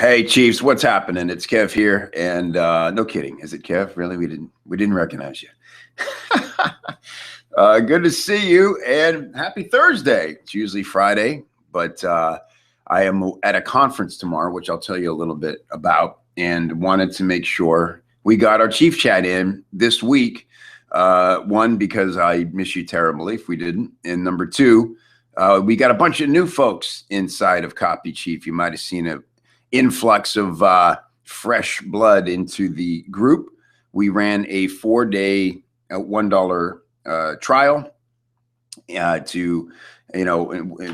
Hey Chiefs, what's happening? It's Kev here, and no kidding, is it Kev? Really, we didn't recognize you. Good to see you, and happy Thursday. It's usually Friday, but I am at a conference tomorrow, which I'll tell you a little bit about, and wanted to make sure we got our Chief Chat in this week. One, because I miss you terribly if we didn't, and number two, we got a bunch of new folks inside of Copy Chief. You might have seen a influx of fresh blood into the group. We ran a 4-day $1 trial to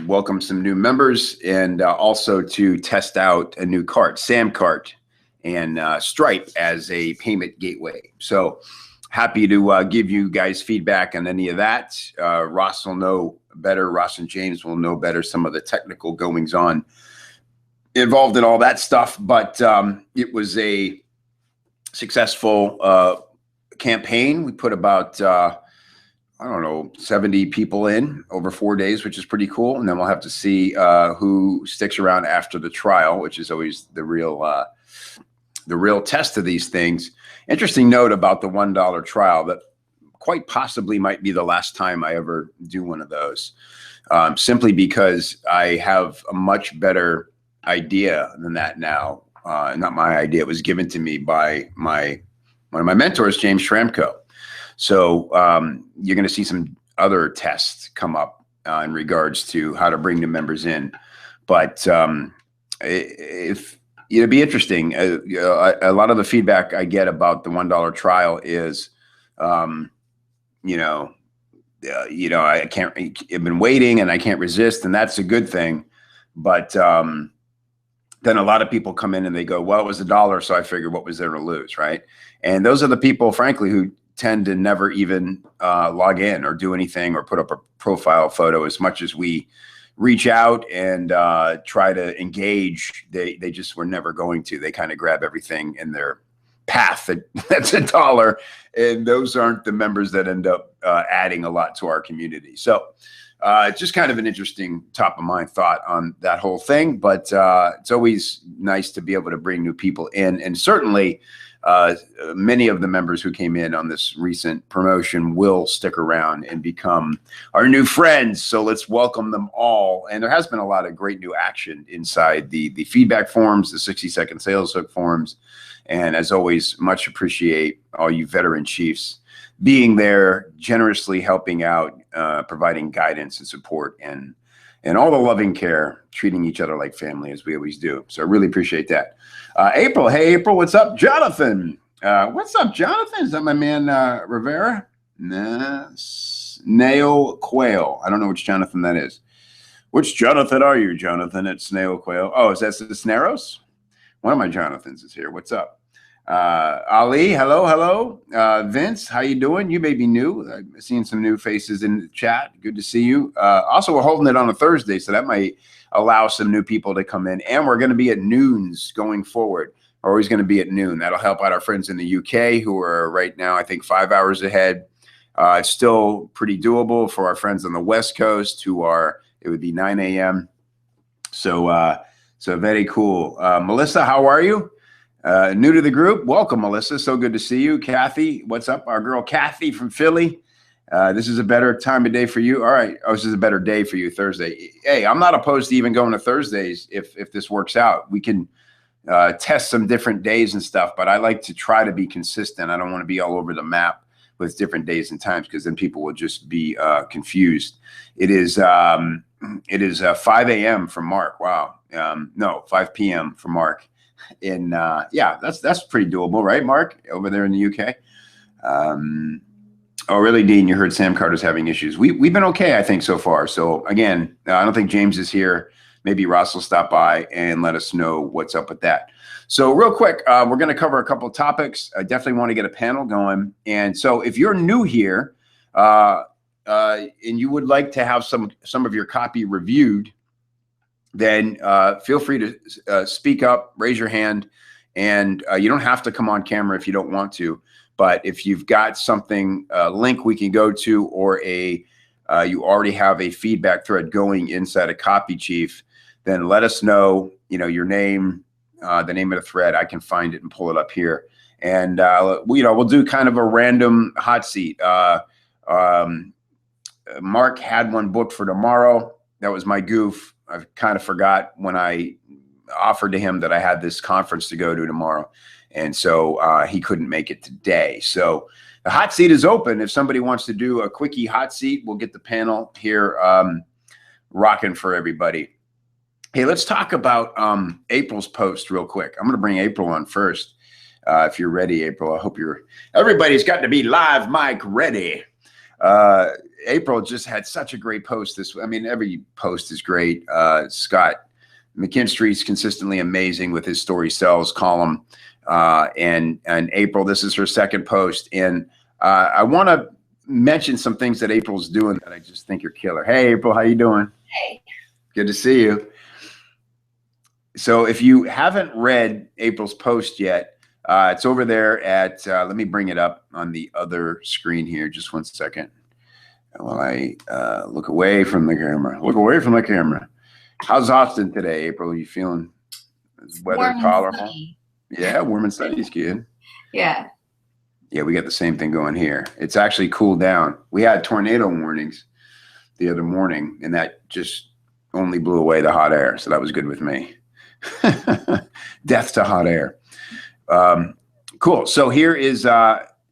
welcome some new members, and also to test out a new card, Sam Cart, and Stripe as a payment gateway. So happy to give you guys feedback on any of that. Ross will know better. Ross and James will know better some of the technical goings on involved in all that stuff, but it was a successful campaign. We put about 70 people in over 4 days, which is pretty cool. And then we'll have to see who sticks around after the trial, which is always the real test of these things. Interesting note about the $1 trial, that quite possibly might be the last time I ever do one of those, simply because I have a much better idea than that now. Not my idea. It was given to me by one of my mentors, James Schramko. So you're going to see some other tests come up in regards to how to bring the members in. But if it'd be interesting. A lot of the feedback I get about the $1 trial is, I can't. I've been waiting and I can't resist, and that's a good thing. But then a lot of people come in and they go, well, it was $1, so I figured what was there to lose, right? And those are the people, frankly, who tend to never even log in or do anything or put up a profile photo. As much as we reach out and try to engage, they just were never going to. They kind of grab everything in their path that's $1, and those aren't the members that end up adding a lot to our community. So just kind of an interesting top of mind thought on that whole thing, but it's always nice to be able to bring new people in. And certainly many of the members who came in on this recent promotion will stick around and become our new friends. So let's welcome them all. And there has been a lot of great new action inside the feedback forums, the 60-second sales hook forums. And as always, much appreciate all you veteran chiefs being there, generously helping out, providing guidance and support, and all the loving care, treating each other like family as we always do. So I really appreciate that. April, hey April, what's up? Jonathan, what's up, Jonathan? Is that my man Rivera? Nah, Snail Quail. I don't know which Jonathan that is. Which Jonathan are you, Jonathan? At Snail Quail. Oh, is that Cisneros? One of my Jonathans is here. What's up? Ali, hello. Vince, how you doing? You may be new. I'm seeing some new faces in the chat. Good to see you. Also, we're holding it on a Thursday, so that might allow some new people to come in. And we're going to be at noons going forward. We're always going to be at noon. That'll help out our friends in the UK, who are right now, I think, 5 hours ahead. It's still pretty doable for our friends on the West Coast, it would be 9 a.m. So very cool. Melissa, how are you? New to the group, welcome, Melissa. So good to see you. Kathy, what's up? Our girl Kathy from Philly. This is a better time of day for you. All right. Oh, this is a better day for you, Thursday. Hey, I'm not opposed to even going to Thursdays if this works out. We can test some different days and stuff, but I like to try to be consistent. I don't want to be all over the map with different days and times, because then people will just be confused. It is 5 a.m. for Mark. Wow. No, 5 p.m. for Mark. In yeah, that's pretty doable, right, Mark, over there in the UK? Oh, really, Dean? You heard Sam Carter's having issues. We've been okay, I think, so far. So again, I don't think James is here. Maybe Ross will stop by and let us know what's up with that. So real quick, we're going to cover a couple of topics. I definitely want to get a panel going. And so if you're new here and you would like to have some of your copy reviewed, then feel free to speak up, raise your hand, and you don't have to come on camera if you don't want to. But if you've got something, a link we can go to, or you already have a feedback thread going inside a Copy Chief, then let us know, your name, the name of the thread. I can find it and pull it up here. And, we'll do kind of a random hot seat. Mark had one booked for tomorrow. That was my goof. I kind of forgot when I offered to him that I had this conference to go to tomorrow. And so he couldn't make it today. So the hot seat is open. If somebody wants to do a quickie hot seat, we'll get the panel here rocking for everybody. Hey, let's talk about April's post real quick. I'm going to bring April on first. If you're ready, April, I hope everybody's got to be live mic ready. April just had such a great post every post is great. Scott McKinstry's consistently amazing with his story sells column. And April, this is her second post. And I want to mention some things that April's doing that I just think are killer. Hey, April, how you doing? Hey. Good to see you. So if you haven't read April's post yet, it's over there at, let me bring it up on the other screen here. Just one second. While I look away from the camera. Look away from the camera. How's Austin today, April? You feeling weather tolerable? Yeah, warm and sunny is good. Yeah. Yeah, we got the same thing going here. It's actually cooled down. We had tornado warnings the other morning, and that just only blew away the hot air. So that was good with me. Death to hot air. Cool. So here is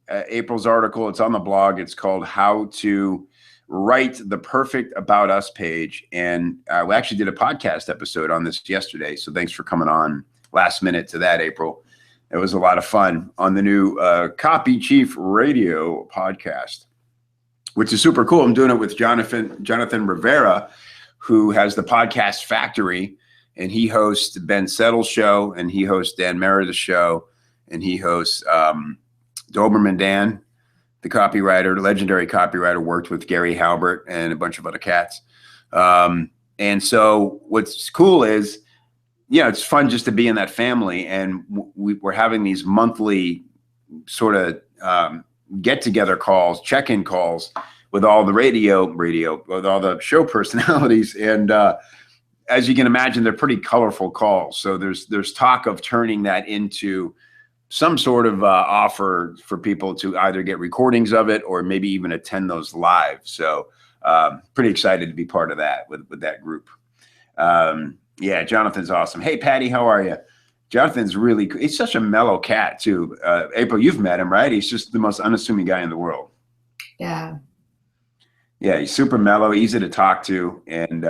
April's article. It's on the blog. It's called How to Write the Perfect About Us page. And we actually did a podcast episode on this yesterday. So thanks for coming on last minute to that, April. It was a lot of fun on the new Copy Chief Radio podcast, which is super cool. I'm doing it with Jonathan Rivera, who has the Podcast Factory, and he hosts Ben Settle's show, and he hosts Dan Meredith's show, and he hosts Doberman Dan, the copywriter, legendary copywriter, worked with Gary Halbert and a bunch of other cats. And so what's cool is, it's fun just to be in that family. And we're having these monthly sort of get-together calls, check-in calls with all the radio, with all the show personalities. And as you can imagine, they're pretty colorful calls. So there's talk of turning that into some sort of offer for people to either get recordings of it or maybe even attend those live. So pretty excited to be part of that with that group. Yeah, Jonathan's awesome. Hey, Patty, how are you? Jonathan's really cool. He's such a mellow cat too. April, you've met him, right? He's just the most unassuming guy in the world. Yeah. Yeah, he's super mellow, easy to talk to. And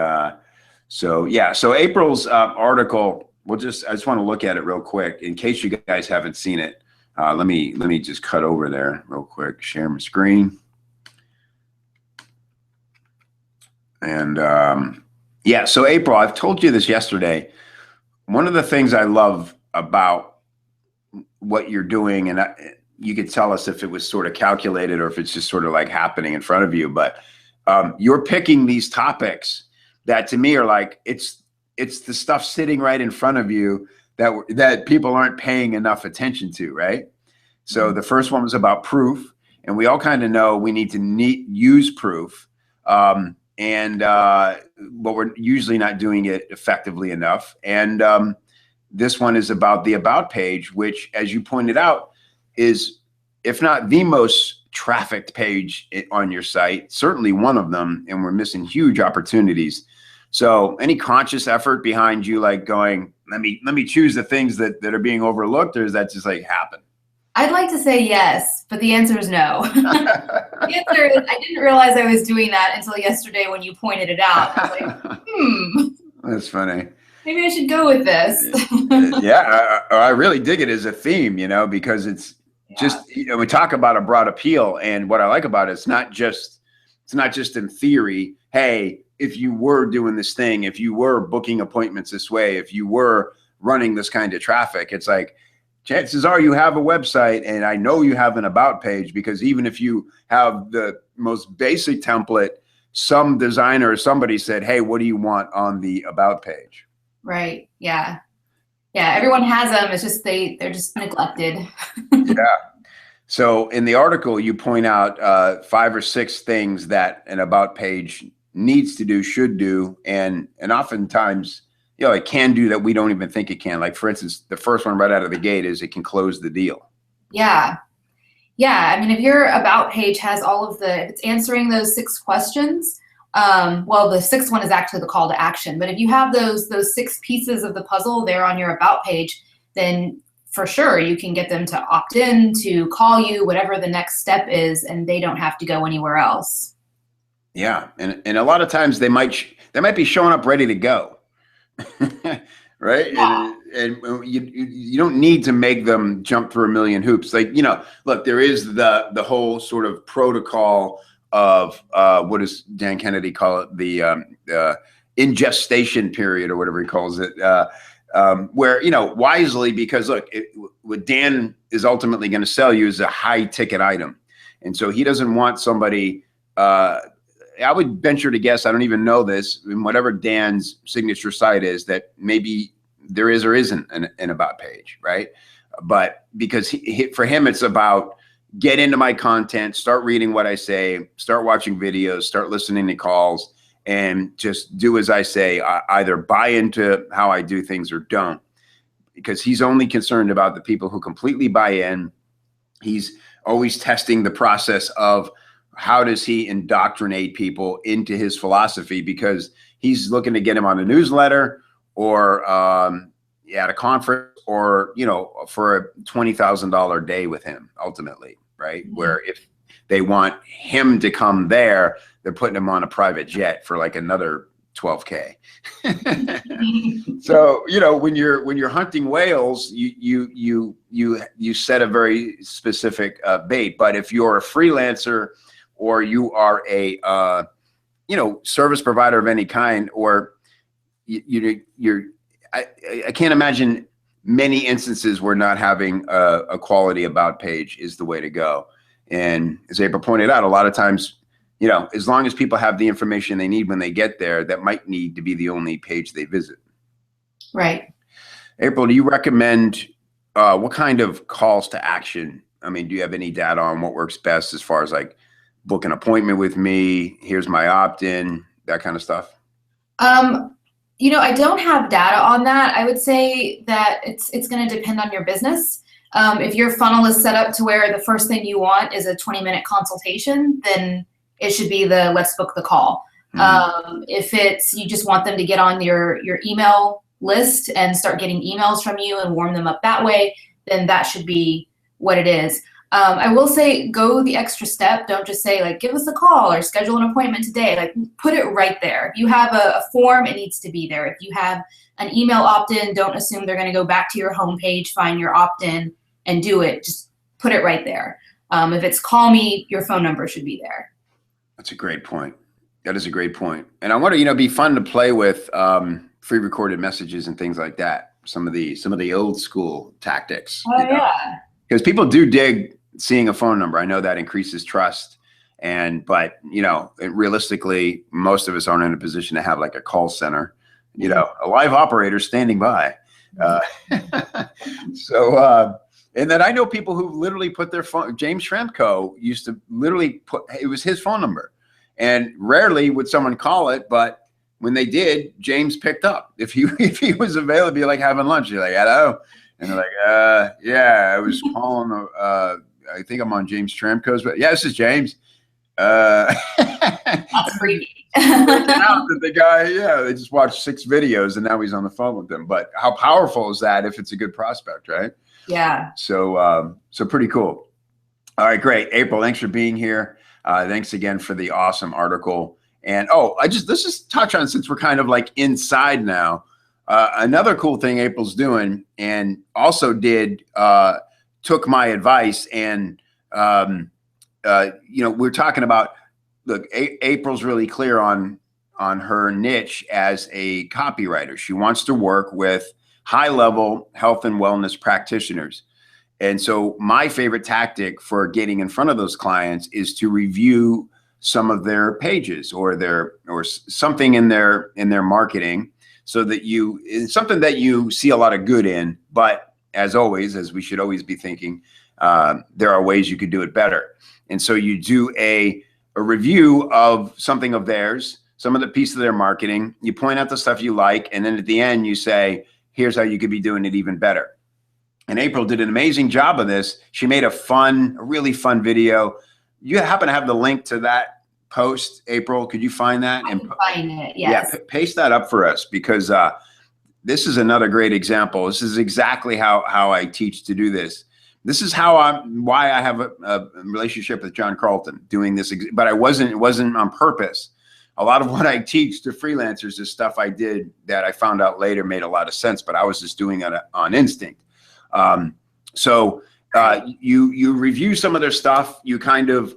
so April's article, I just want to look at it real quick in case you guys haven't seen it. Let me just cut over there real quick, share my screen. And so April, I've told you this yesterday. One of the things I love about what you're doing, and you could tell us if it was sort of calculated or if it's just sort of like happening in front of you, but you're picking these topics that to me are like, it's the stuff sitting right in front of you that people aren't paying enough attention to, right? So the first one was about proof, and we all kind of know we need to use proof, but we're usually not doing it effectively enough. And this one is about the About page, which, as you pointed out, is, if not the most trafficked page on your site, certainly one of them, and we're missing huge opportunities. So any conscious effort behind you, like going, let me choose the things that are being overlooked, or is that just like happen? I'd like to say yes, but the answer is no. The answer is I didn't realize I was doing that until yesterday when you pointed it out. I was like, That's funny. Maybe I should go with this. Yeah, I really dig it as a theme, because it's just, we talk about a broad appeal, and what I like about it, it's not just in theory. Hey, if you were doing this thing, if you were booking appointments this way, if you were running this kind of traffic, it's like, chances are you have a website, and I know you have an About page, because even if you have the most basic template, some designer or somebody said, hey, what do you want on the About page? Right. Yeah. Yeah. Everyone has them. It's just they're just neglected. Yeah. So in the article, you point out 5 or 6 things that an About page needs to do, should do, and oftentimes you know, it can do that we don't even think it can. Like for instance, the first one right out of the gate is it can close the deal. Yeah. Yeah, I mean, if your about page has all of if it's answering those 6 questions, well, the 6th one is actually the call to action. But if you have those 6 pieces of the puzzle there on your about page, then for sure you can get them to opt in, to call you, whatever the next step is, and they don't have to go anywhere else. Yeah, and a lot of times they might be showing up ready to go, right? Yeah. And you don't need to make them jump through a million hoops. Like, you know, look, there is the whole sort of protocol of what does Dan Kennedy call it, the ingestation period or whatever he calls it, where, you know, wisely, because look, what Dan is ultimately going to sell you is a high ticket item, and so he doesn't want somebody. I would venture to guess, I don't even know this, in whatever Dan's signature site is, that maybe there is or isn't an about page, right? But because for him, it's about get into my content, start reading what I say, start watching videos, start listening to calls, and just do as I say. Either buy into how I do things or don't, because he's only concerned about the people who completely buy in. He's always testing the process of how does he indoctrinate people into his philosophy, because he's looking to get him on a newsletter or at a conference, or, you know, for a $20,000 day with him ultimately, right? Mm-hmm. Where if they want him to come there, they're putting him on a private jet for like another $12K. So, you know, when you're hunting whales, you set a very specific bait. But if you're a freelancer, or you are a you know, service provider of any kind, or I can't imagine many instances where not having a quality about page is the way to go. And as April pointed out, a lot of times, you know, as long as people have the information they need when they get there, that might need to be the only page they visit. Right. April, do you recommend what kind of calls to action? I mean, do you have any data on what works best as far as like book an appointment with me, here's my opt-in, that kind of stuff? You know, I don't have data on that. I would say that it's going to depend on your business. If your funnel is set up to where the first thing you want is a 20-minute consultation, then it should be the let's book the call. Mm-hmm. If it's you just want them to get on your email list and start getting emails from you and warm them up that way, then that should be what it is. I will say go the extra step. Don't just say like, give us a call or schedule an appointment today. Like put it right there. If you have a form, it needs to be there. If you have an email opt-in, don't assume they're going to go back to your homepage, find your opt-in and do it. Just put it right there. If it's call me, your phone number should be there. That's a great point. That is a great point. And I want to, you know, be fun to play with free recorded messages and things like that. Some of the old school tactics. Oh, yeah. Because people do dig seeing a phone number. I know that increases trust, but you know, realistically, most of us aren't in a position to have like a call center, you know, a live operator standing by. And then I know people who literally put their phone. James Schramko used to literally it was his phone number, and rarely would someone call it, but when they did, James picked up. If he was available, be like having lunch. You're like, hello, and they're like, yeah, I was calling. I think I'm on James Schramko's, but yeah, this is James. That's freaky. Out that the guy, they just watched 6 videos and now he's on the phone with them. But how powerful is that if it's a good prospect, right? Yeah. So pretty cool. All right, great. April, thanks for being here. Thanks again for the awesome article. And let's just touch on, since we're kind of like inside now, another cool thing April's doing, and also took my advice, and you know, we're talking about, look, April's really clear on her niche as a copywriter. She wants to work with high-level health and wellness practitioners. And so my favorite tactic for getting in front of those clients is to review some of their pages or something in their marketing, so that it's something that you see a lot of good in, but as always, as we should always be thinking, there are ways you could do it better. And so you do a review of something of theirs, some of the piece of their marketing, you point out the stuff you like, and then at the end you say, here's how you could be doing it even better. And April did an amazing job of this. She made a really fun video. You happen to have the link to that post, April? Could you find that? I can find it, yes. Yeah, paste that up for us, because this is another great example. This is exactly how I teach to do this. This is why I have a relationship with John Carlton doing this, but it wasn't on purpose. A lot of what I teach to freelancers is stuff I did that I found out later made a lot of sense, but I was just doing it on instinct. You review some of their stuff. You kind of,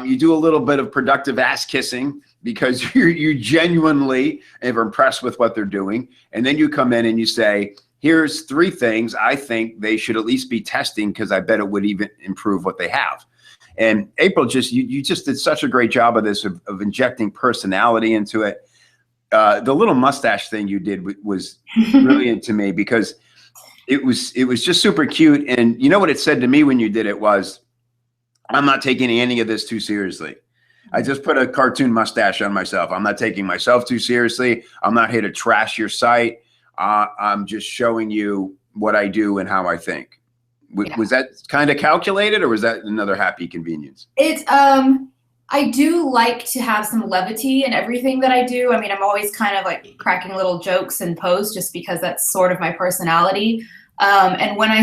you do a little bit of productive ass kissing because you genuinely are impressed with what they're doing. And then you come in and you say, here's 3 things I think they should at least be testing, because I bet it would even improve what they have. And April, you just did such a great job of this, of injecting personality into it. The little mustache thing you did was brilliant to me, because it was just super cute. And you know what it said to me when you did it was, I'm not taking any of this too seriously. I just put a cartoon mustache on myself. I'm not taking myself too seriously. I'm not here to trash your site. I'm just showing you what I do and how I think. Was that kind of calculated, or was that another happy convenience? It's I do like to have some levity in everything that I do. I mean, I'm always kind of like cracking little jokes in post, just because that's sort of my personality. And when I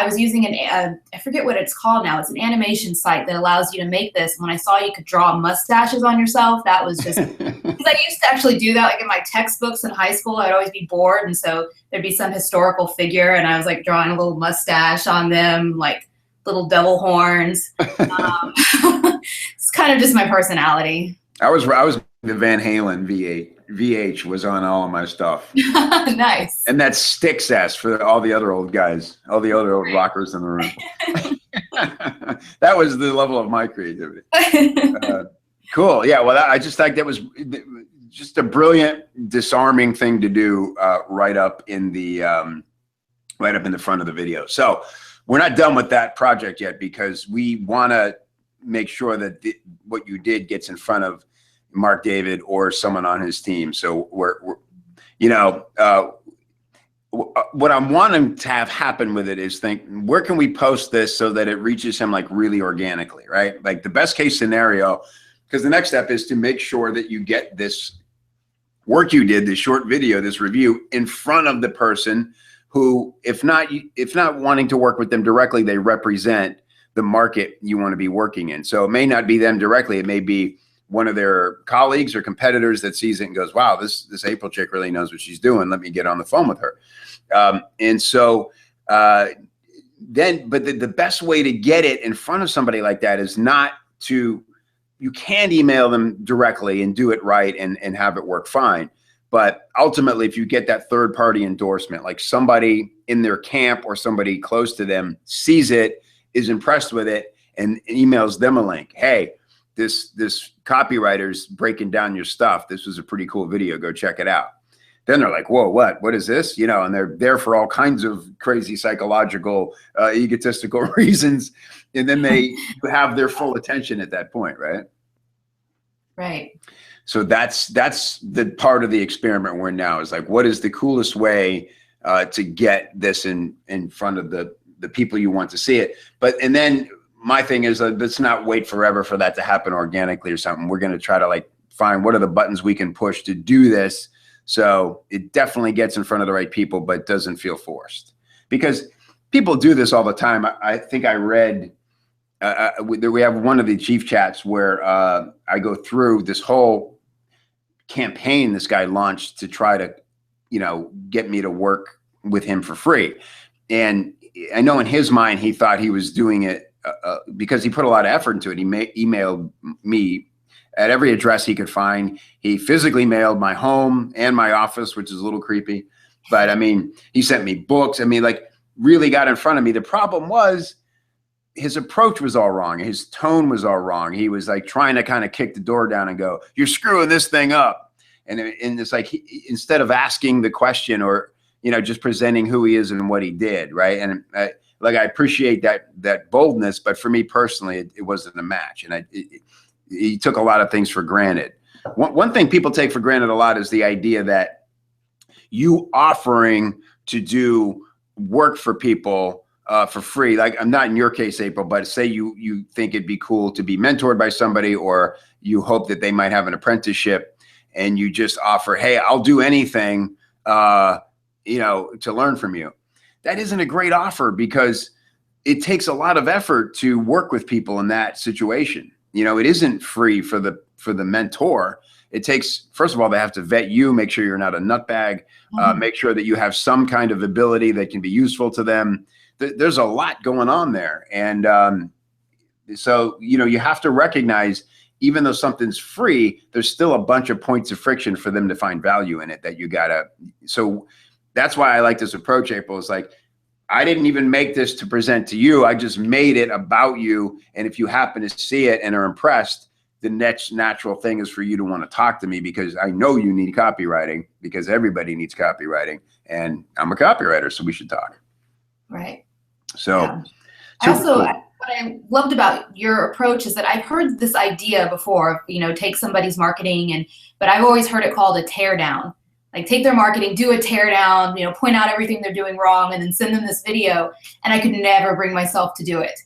was using I forget what it's called now. It's an animation site that allows you to make this. When I saw you could draw mustaches on yourself, that was just, because I used to actually do that like in my textbooks in high school. I'd always be bored, and so there'd be some historical figure, and I was like drawing a little mustache on them, like little devil horns. It's kind of just my personality. I was the Van Halen VH was on all of my stuff. Nice. And that sticks ass for all the other old guys, all the other old rockers in the room. That was the level of my creativity. Cool. Yeah. Well, I just think that was just a brilliant, disarming thing to do right up in the front of the video. So we're not done with that project yet, because we want to make sure that what you did gets in front of Mark David or someone on his team. So we're what I'm wanting to have happen with it is think, where can we post this so that it reaches him like really organically, right? Like the best case scenario, because the next step is to make sure that you get this work you did, this short video, this review, in front of the person who, if not wanting to work with them directly, they represent the market you want to be working in. So it may not be them directly. It may be one of their colleagues or competitors that sees it and goes, wow, this April chick really knows what she's doing. Let me get on the phone with her. But the best way to get it in front of somebody like that is not to, you can email them directly and do it right and have it work fine. But ultimately, if you get that third party endorsement, like somebody in their camp or somebody close to them sees it, is impressed with it, and emails them a link. Hey, this copywriter's breaking down your stuff. This was a pretty cool video. Go check it out. Then they're like, whoa, what is this? And they're there for all kinds of crazy psychological, egotistical reasons. And then they have their full attention at that point, right? Right. So that's the part of the experiment we're in now, is like, what is the coolest way to get this in front of the people you want to see it? And then my thing is, let's not wait forever for that to happen organically or something. We're going to try to like find what are the buttons we can push to do this, so it definitely gets in front of the right people, but doesn't feel forced. Because people do this all the time. I think I read, we have one of the chief chats where I go through this whole campaign this guy launched to try to, get me to work with him for free. And I know in his mind, he thought he was doing it because he put a lot of effort into it. He emailed me at every address he could find. He physically mailed my home and my office, which is a little creepy. But I mean, he sent me books. I mean, like, really got in front of me. The problem was his approach was all wrong. His tone was all wrong. He was like trying to kind of kick the door down and go, you're screwing this thing up. And it's like, instead of asking the question or, just presenting who he is and what he did. Right. And I appreciate that boldness, but for me personally, it wasn't a match. And he took a lot of things for granted. One thing people take for granted a lot is the idea that you offering to do work for people for free. Like, I'm not in your case, April, but say you think it'd be cool to be mentored by somebody, or you hope that they might have an apprenticeship, and you just offer, hey, I'll do anything, you know, to learn from you. That isn't a great offer, because it takes a lot of effort to work with people in that situation. You know, it isn't free for the mentor. It takes, first of all, they have to vet you, make sure you're not a nutbag, make sure that you have some kind of ability that can be useful to them. There's a lot going on there. And so, you know, you have to recognize, even though something's free, there's still a bunch of points of friction for them to find value in it that you gotta. So that's why I like this approach, April. It's like, I didn't even make this to present to you. I just made it about you. And if you happen to see it and are impressed, the next natural thing is for you to want to talk to me, because I know you need copywriting, because everybody needs copywriting, and I'm a copywriter, so we should talk. Right. So yeah. What I loved about your approach is that I've heard this idea before of, you know, take somebody's marketing, but I've always heard it called a tear down. Like, take their marketing, do a tear down, you know, point out everything they're doing wrong, and then send them this video. And I could never bring myself to do it.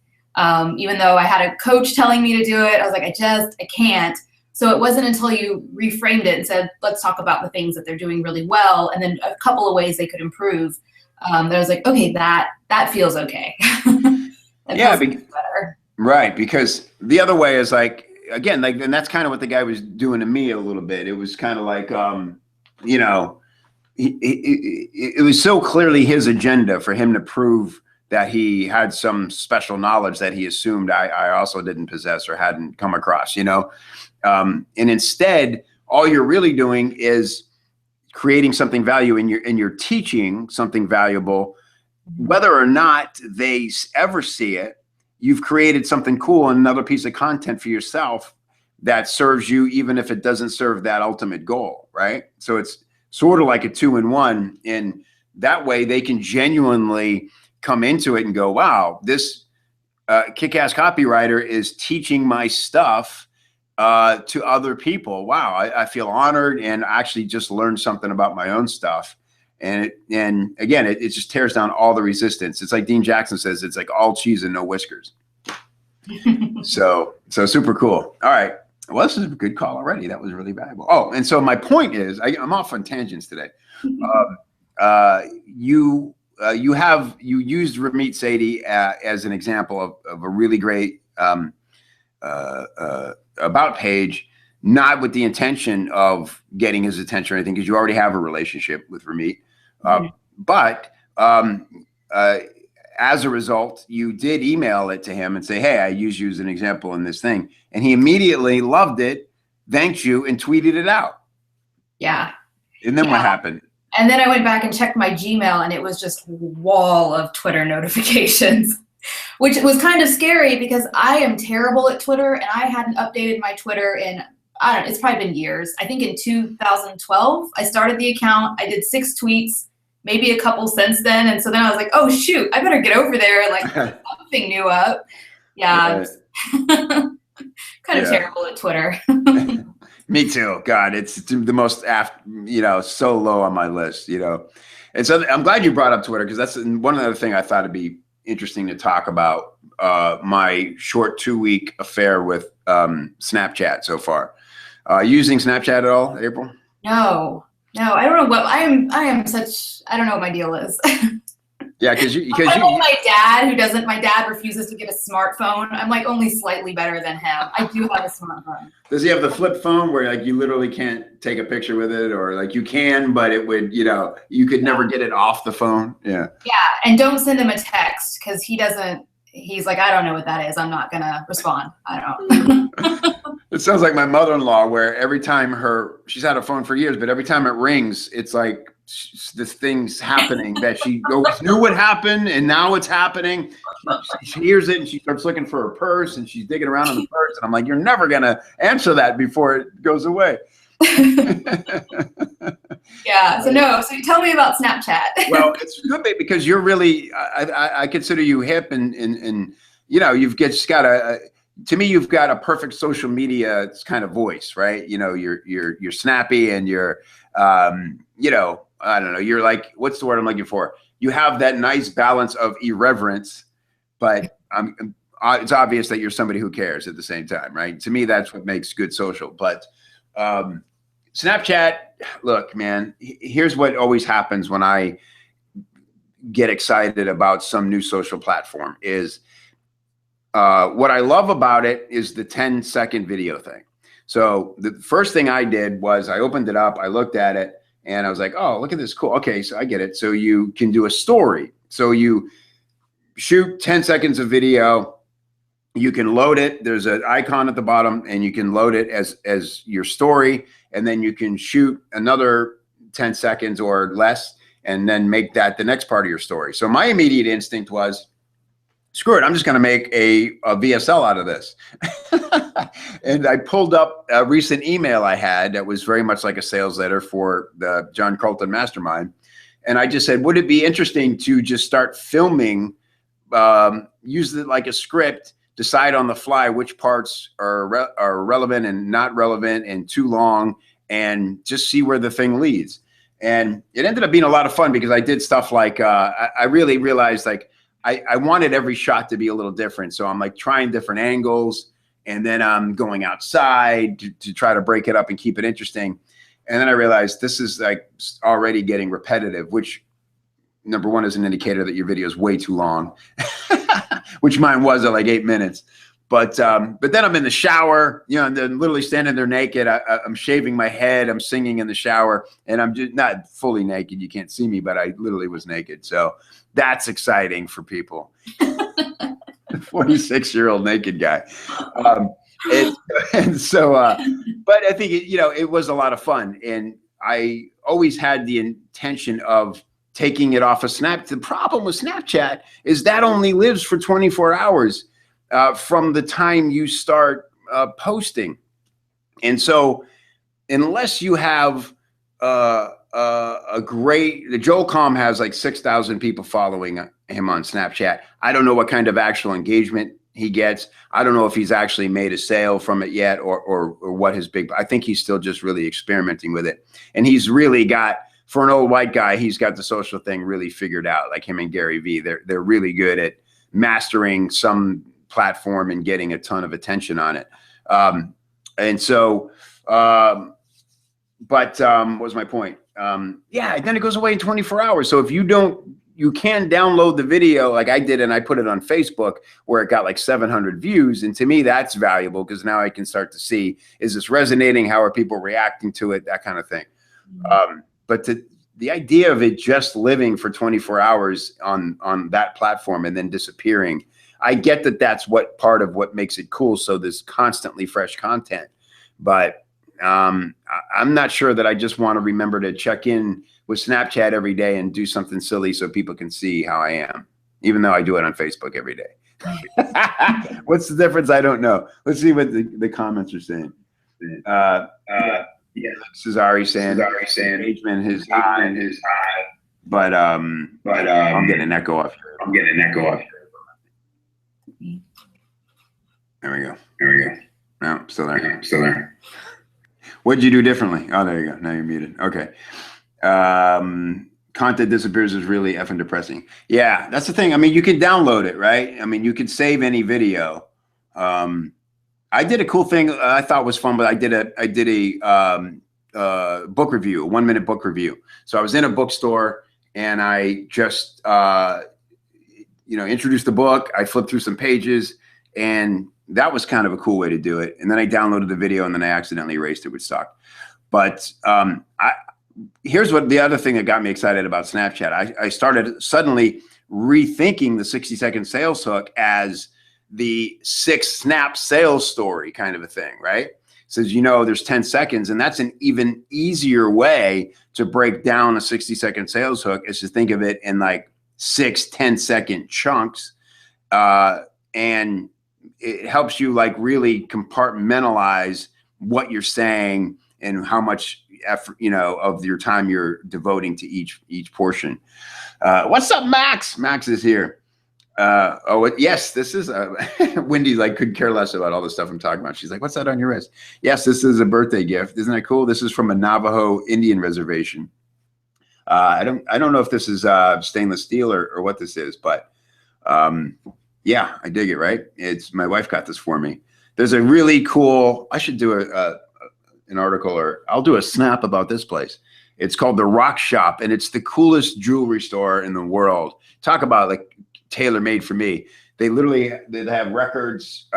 Even though I had a coach telling me to do it, I was like, I can't. So it wasn't until you reframed it and said, let's talk about the things that they're doing really well, and then a couple of ways they could improve, that I was like, okay, that feels okay. Yeah, better. Right, because the other way is like, again, like, and that's kind of what the guy was doing to me a little bit. It was kind of like, you know, it was so clearly his agenda for him to prove that he had some special knowledge that he assumed I also didn't possess or hadn't come across, you know? And instead, all you're really doing is creating something value, and you're teaching something valuable. Whether or not they ever see it, you've created something cool and another piece of content for yourself that serves you, even if it doesn't serve that ultimate goal, right? So it's sort of like a 2-in-1, and that way they can genuinely come into it and go, wow, this kick-ass copywriter is teaching my stuff to other people. Wow, I feel honored, and actually just learned something about my own stuff. And again, it just tears down all the resistance. It's like Dean Jackson says, it's like all cheese and no whiskers. So super cool. All right. Well, this is a good call already. That was really valuable. Oh, and so my point is, I'm off on tangents today. You used Ramit Sethi as an example of a really great about page, not with the intention of getting his attention or anything, because you already have a relationship with Ramit. But as a result, you did email it to him and say, hey, I use you as an example in this thing. And he immediately loved it, thanked you, and tweeted it out. Yeah. And then what happened? And then I went back and checked my Gmail, and it was just a wall of Twitter notifications, which was kind of scary, because I am terrible at Twitter, and I hadn't updated my Twitter in, I don't know, it's probably been years. I think in 2012, I started the account. I did 6 tweets, maybe a couple since then. And so then I was like, oh, shoot, I better get over there and like something new up. Yeah. Kind of terrible at Twitter. Me too. God, it's the most, you know, so low on my list, you know. And so I'm glad you brought up Twitter, because that's one other thing I thought would be interesting to talk about, my short 2-week affair with Snapchat so far. Using Snapchat at all, April? No, I don't know what I am such, I don't know what my deal is. Yeah, because my dad refuses to get a smartphone. I'm like only slightly better than him. I do have a smartphone. Does he have the flip phone where like you literally can't take a picture with it, or like you can, but it would, you know, you could never get it off the phone? Yeah. Yeah, and don't send him a text, because he's like, I don't know what that is. I'm not gonna respond. I don't. It sounds like my mother-in-law, where every time she's had a phone for years, but every time it rings, it's like this thing's happening that she always knew would happen, and now it's happening. She hears it and she starts looking for her purse, and she's digging around in the purse, and I'm like, you're never gonna answer that before it goes away. Yeah. So tell me about Snapchat. Well, it's good because you're really, I consider you hip, and you know, you've just got to me, you've got a perfect social media kind of voice, right? You know, you're snappy and you're, you know, I don't know, you're like, what's the word I'm looking for? You have that nice balance of irreverence, but it's obvious that you're somebody who cares at the same time, right? To me, that's what makes good social. But Snapchat, look, man, here's what always happens when I get excited about some new social platform is what I love about it is the 10-second video thing. So the first thing I did was I opened it up, I looked at it, and I was like, oh, look at this, cool. Okay, so I get it. So you can do a story. So you shoot 10 seconds of video, you can load it. There's an icon at the bottom, and you can load it as your story, and then you can shoot another 10 seconds or less, and then make that the next part of your story. So my immediate instinct was, screw it, I'm just going to make a VSL out of this. And I pulled up a recent email I had that was very much like a sales letter for the John Carlton Mastermind. And I just said, would it be interesting to just start filming, use it like a script, decide on the fly which parts are relevant and not relevant and too long, and just see where the thing leads. And it ended up being a lot of fun because I did stuff like, I really realized like, I wanted every shot to be a little different. So I'm like trying different angles, and then I'm going outside to try to break it up and keep it interesting. And then I realized this is like already getting repetitive, which number one is an indicator that your video is way too long, which mine was at like 8 minutes. But then I'm in the shower, you know, and then literally standing there naked. I'm shaving my head. I'm singing in the shower, and I'm just not fully naked. You can't see me, but I literally was naked. So that's exciting for people. 46-year-old naked guy. And so, but I think, you know, it was a lot of fun. And I always had the intention of taking it off of Snap. The problem with Snapchat is that only lives for 24 hours. From the time you start posting. And so unless you have Joel Comm has like 6,000 people following him on Snapchat. I don't know what kind of actual engagement he gets. I don't know if he's actually made a sale from it yet, or what his I think he's still just really experimenting with it. And he's really got, for an old white guy, he's got the social thing really figured out, like him and Gary Vee. They're really good at mastering some platform and getting a ton of attention on it. And so, what was my point? Yeah, then it goes away in 24 hours. So if you can download the video like I did, and I put it on Facebook where it got like 700 views. And to me, that's valuable because now I can start to see, is this resonating? How are people reacting to it? That kind of thing. But the idea of it just living for 24 hours on that platform and then disappearing, I get that that's what part of what makes it cool. So there's constantly fresh content, but I'm not sure that I just want to remember to check in with Snapchat every day and do something silly so people can see how I am, even though I do it on Facebook every day. What's the difference? I don't know. Let's see what the comments are saying. Yeah, Cesare saying engagement is high, but I'm getting an echo off here. There we go. No, still there. What did you do differently? Oh, there you go. Now you're muted. Okay. Content disappears is really effing depressing. Yeah, that's the thing. I mean, you can download it, right? I mean, you can save any video. I did a cool thing I thought was fun, but I did a book review, a 1-minute book review. So I was in a bookstore and I just introduced the book. I flipped through some pages, and that was kind of a cool way to do it. And then I downloaded the video, and then I accidentally erased it, which sucked. But here's what the other thing that got me excited about Snapchat. I started suddenly rethinking the 60-second sales hook as the 6-snap sales story kind of a thing, right? Says, there's 10 seconds, and that's an even easier way to break down a 60-second sales hook, is to think of it in like 6 10-second chunks. And it helps you like really compartmentalize what you're saying and how much effort, of your time you're devoting to each portion. What's up, Max? Max is here. Yes, this is Wendy like couldn't care less about all the stuff I'm talking about. She's like, what's that on your wrist? Yes, this is a birthday gift. Isn't that cool? This is from a Navajo Indian reservation. I don't know if this is stainless steel or what this is, but yeah, I dig it, right? It's my wife got this for me. There's a really cool, I should do an article, or I'll do a snap about this place. It's called the Rock Shop, and it's the coolest jewelry store in the world. Talk about like tailor-made for me. They have records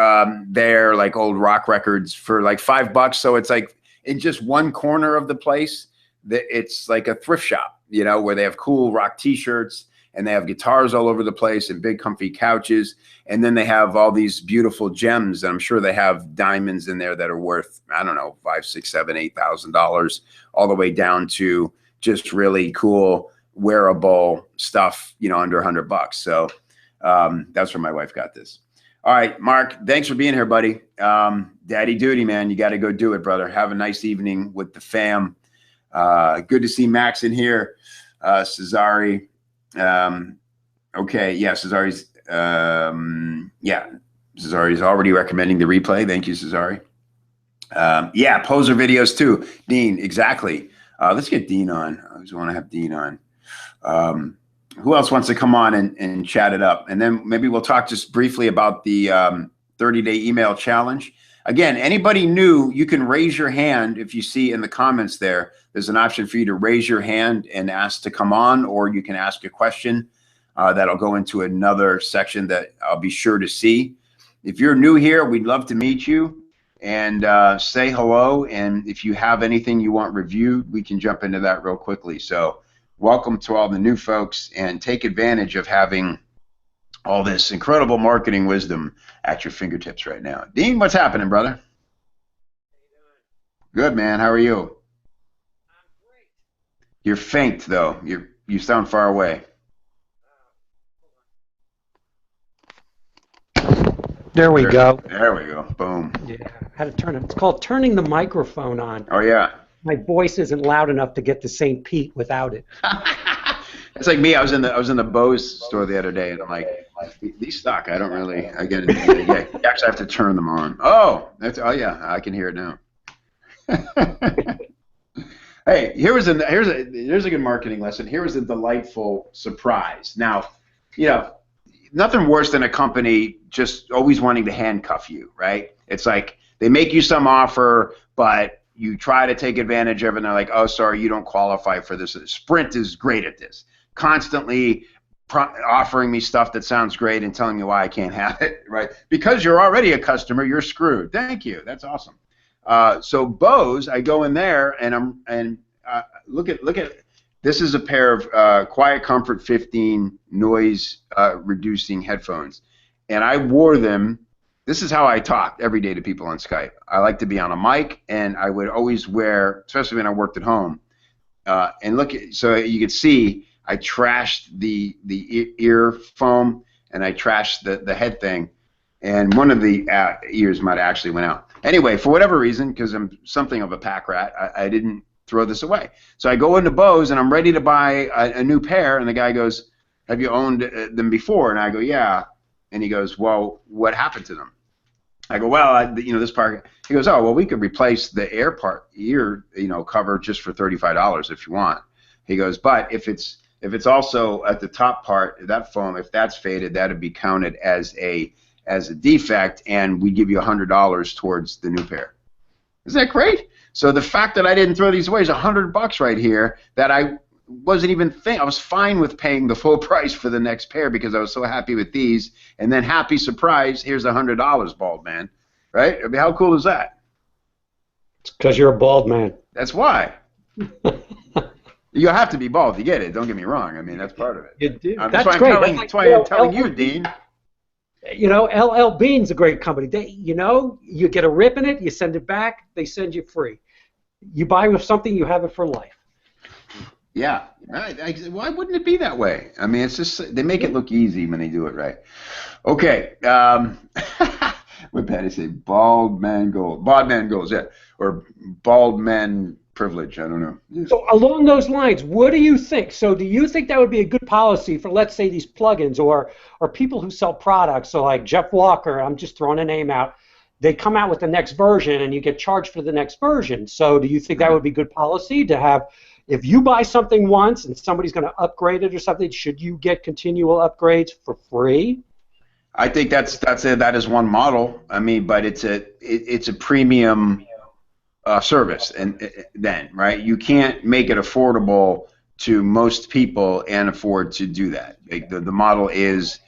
there, like old rock records for like $5. So it's like in just one corner of the place, it's like a thrift shop, you know, where they have cool rock t-shirts and they have guitars all over the place and big comfy couches. And then they have all these beautiful gems. And I'm sure they have diamonds in there that are worth, I don't know, $5,000, $6,000, $7,000, $8,000, all the way down to just really cool wearable stuff, you know, under $100. So that's where my wife got this. All right, Mark, thanks for being here, buddy. Daddy duty, man. You got to go do it, brother. Have a nice evening with the fam. Good to see Max in here. Cesare. Okay, yeah, Cesare's Cesare's already recommending the replay. Thank you, Cesare. Yeah, poser videos too. Dean, exactly. Let's get Dean on. I always want to have Dean on. Who else wants to come on and chat it up? And then maybe we'll talk just briefly about the 30-day email challenge. Again, anybody new, you can raise your hand. If you see in the comments there's an option for you to raise your hand and ask to come on, or you can ask a question that'll go into another section that I'll be sure to see. If you're new here, we'd love to meet you and say hello. And if you have anything you want reviewed, we can jump into that real quickly. So welcome to all the new folks, and take advantage of having all this incredible marketing wisdom at your fingertips right now. Dean, what's happening, brother? How you doing? Good, man. How are you? I'm great. You're faint, though. You sound far away. There we go. There we go. Boom. Yeah, how to turn it. It's called turning the microphone on. Oh, yeah. My voice isn't loud enough to get to St. Pete without it. It's like me. I was in the Bose store the other day, and I'm like, these suck. I get it. You actually have to turn them on. Oh, yeah. I can hear it now. Hey, here's a good marketing lesson. Here was a delightful surprise. Now, you know, nothing worse than a company just always wanting to handcuff you, right? It's like they make you some offer, but you try to take advantage of it, and they're like, oh, sorry, you don't qualify for this. Sprint is great at this. Constantly offering me stuff that sounds great and telling me why I can't have it, right? Because you're already a customer, you're screwed. Thank you. That's awesome. So Bose, I go in there and look at this is a pair of Quiet Comfort 15 noise reducing headphones, and I wore them. This is how I talk every day to people on Skype. I like to be on a mic, and I would always wear, especially when I worked at home. And look, so you could see I trashed the ear foam, and I trashed the head thing, and one of the ears might have actually went out. Anyway, for whatever reason, because I'm something of a pack rat, I didn't throw this away. So I go into Bose, and I'm ready to buy a new pair, and the guy goes, have you owned them before? And I go, yeah. And he goes, well, what happened to them? I go, well, this part. He goes, oh, well, we could replace the ear, cover just for $35 if you want. He goes, but if it's also at the top part, that foam, if that's faded, that'd be counted as a defect, and we give you $100 towards the new pair. Isn't that great? So the fact that I didn't throw these away is $100 right here that I wasn't even thinking. I was fine with paying the full price for the next pair because I was so happy with these. And then happy surprise, here's $100, bald man. Right? I mean, how cool is that? It's because you're a bald man. That's why. You have to be bald to get it. Don't get me wrong. I mean, that's part of it. You do. That's great. That's why I'm telling you, Dean. You know, LL Bean's a great company. You get a rip in it, you send it back, they send you free. You buy with something, you have it for life. Yeah. Why wouldn't it be that way? I mean, it's just they make it look easy when they do it right. Okay. What Patty say? Bald man goals. Bald man goals, yeah. Or bald men privilege. I don't know. Yeah. So along those lines, what do you think? So do you think that would be a good policy for, let's say, these plugins or people who sell products? So like Jeff Walker, I'm just throwing a name out. They come out with the next version, and you get charged for the next version. So do you think that would be good policy to have, if you buy something once and somebody's going to upgrade it or something, should you get continual upgrades for free? I think that is one model. I mean, but it's a premium service, and then right, you can't make it affordable to most people and afford to do that. Like the model is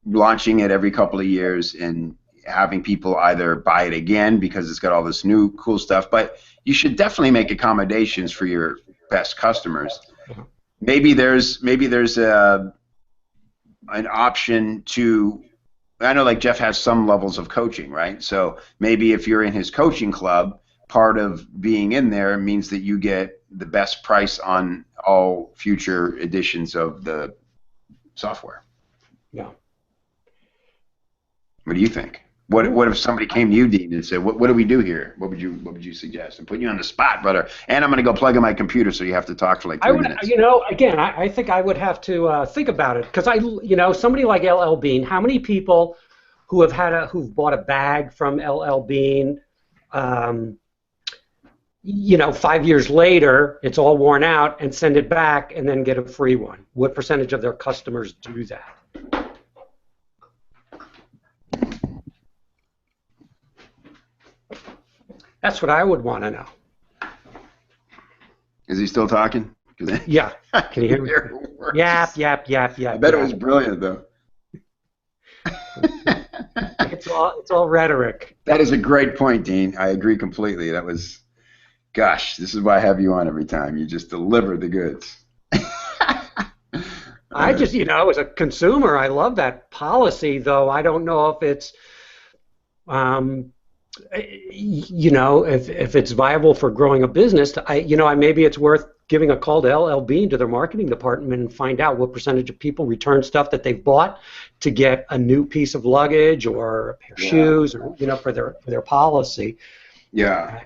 launching it every couple of years and having people either buy it again because it's got all this new cool stuff, but you should definitely make accommodations for your best customers. Maybe there's an option to, I know like Jeff has some levels of coaching, right? So maybe if you're in his coaching club, part of being in there means that you get the best price on all future editions of the software. Yeah. What do you think? What if somebody came to you, Dean, and said, "What do we do here? What would you suggest?" I'm putting you on the spot, brother. And I'm going to go plug in my computer, so you have to talk for like 3 minutes. You know, again, I think I would have to think about it because somebody like LL Bean. How many people who have who've bought a bag from LL Bean? 5 years later, it's all worn out, and send it back and then get a free one. What percentage of their customers do that? That's what I would want to know. Is he still talking? Yeah. Can you hear me? Yap. I bet it was brilliant, though. It's all rhetoric. That is a great point, Dean. I agree completely. That was, gosh, this is why I have you on every time. You just deliver the goods. I just, as a consumer, I love that policy, though I don't know if it's, if it's viable for growing a business. Maybe it's worth giving a call to LL Bean, to their marketing department, and find out what percentage of people return stuff that they've bought to get a new piece of luggage or a pair of shoes, or for their policy. Yeah,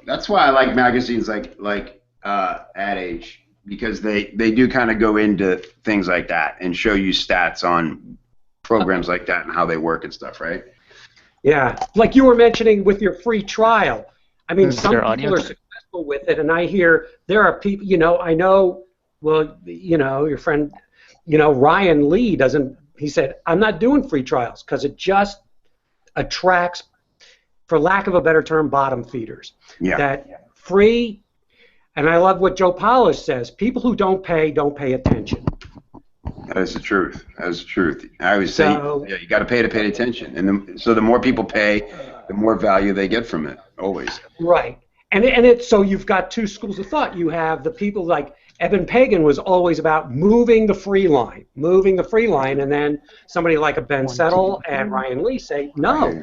that's why I like magazines like Ad Age, because they do kind of go into things like that and show you stats on programs like that and how they work and stuff, right? Yeah, like you were mentioning with your free trial. I mean, some people are successful with it, and I hear there are people, I know, well, your friend, Ryan Lee he said, I'm not doing free trials because it just attracts, for lack of a better term, bottom feeders. Yeah. That free, and I love what Joe Polish says, people who don't pay attention. That is the truth. That is the truth. I always say, you got to pay attention, and so the more people pay, the more value they get from it. Always. Right, and so you've got two schools of thought. You have the people like Eben Pagan was always about moving the free line, and then somebody like a Ben Settle and Ryan Lee say, no,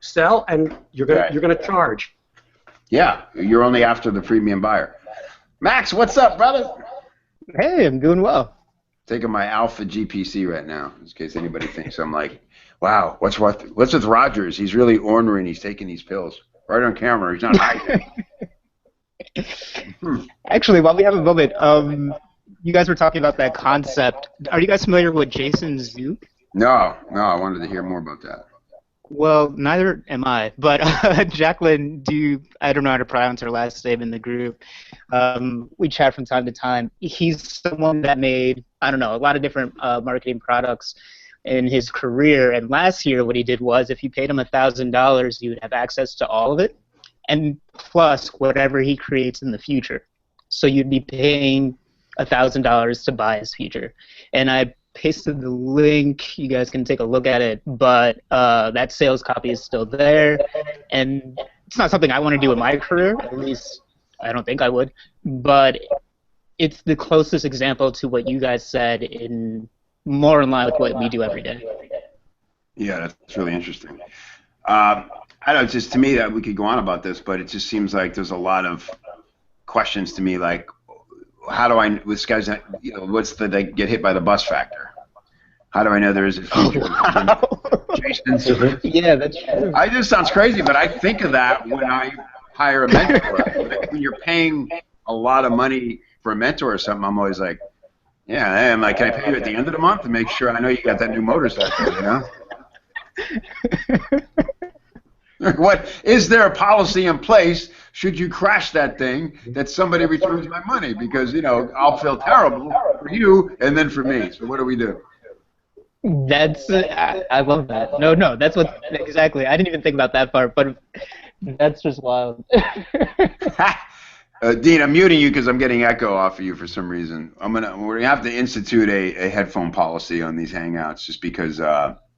sell, and you're gonna charge. Yeah, you're only after the premium buyer. Max, what's up, brother? Hey, I'm doing well. Taking my alpha GPC right now, in case anybody thinks I'm like, wow, what's with Rogers? He's really ornery and he's taking these pills. Right on camera, he's not hiding. Actually, while we have a moment, you guys were talking about that concept. Are you guys familiar with Jason Zook? No, I wanted to hear more about that. Well, neither am I, but Jacqueline, I don't know how to pronounce her last name in the group. We chat from time to time. He's someone that made, a lot of different marketing products in his career, and last year what he did was, if you paid him $1,000, you would have access to all of it, and plus whatever he creates in the future. So you'd be paying $1,000 to buy his future. And I pasted the link. You guys can take a look at it, but that sales copy is still there, and it's not something I want to do in my career. At least I don't think I would, but it's the closest example to what you guys said, more in line with what we do every day. Yeah, that's really interesting. I don't know, just to me that we could go on about this, but it just seems like there's a lot of questions to me, like, how do I, this guy's, what's the get hit by the bus factor? How do I know there is a future? Wow. Jason's, yeah, that's true. It just sounds crazy, but I think of that when I hire a mentor. When you're paying a lot of money for a mentor or something, I'm always like, yeah, I'm like, can I pay you at the end of the month to make sure I know you got that new motorcycle, you know? What is there a policy in place should you crash that thing that somebody returns my money? Because, you know, I'll feel terrible for you and then for me. So what do we do? That's I love that. No, that's what exactly. I didn't even think about that part, but that's just wild. Dean, I'm muting you because I'm getting echo off of you for some reason. We're gonna have to institute a headphone policy on these Hangouts just because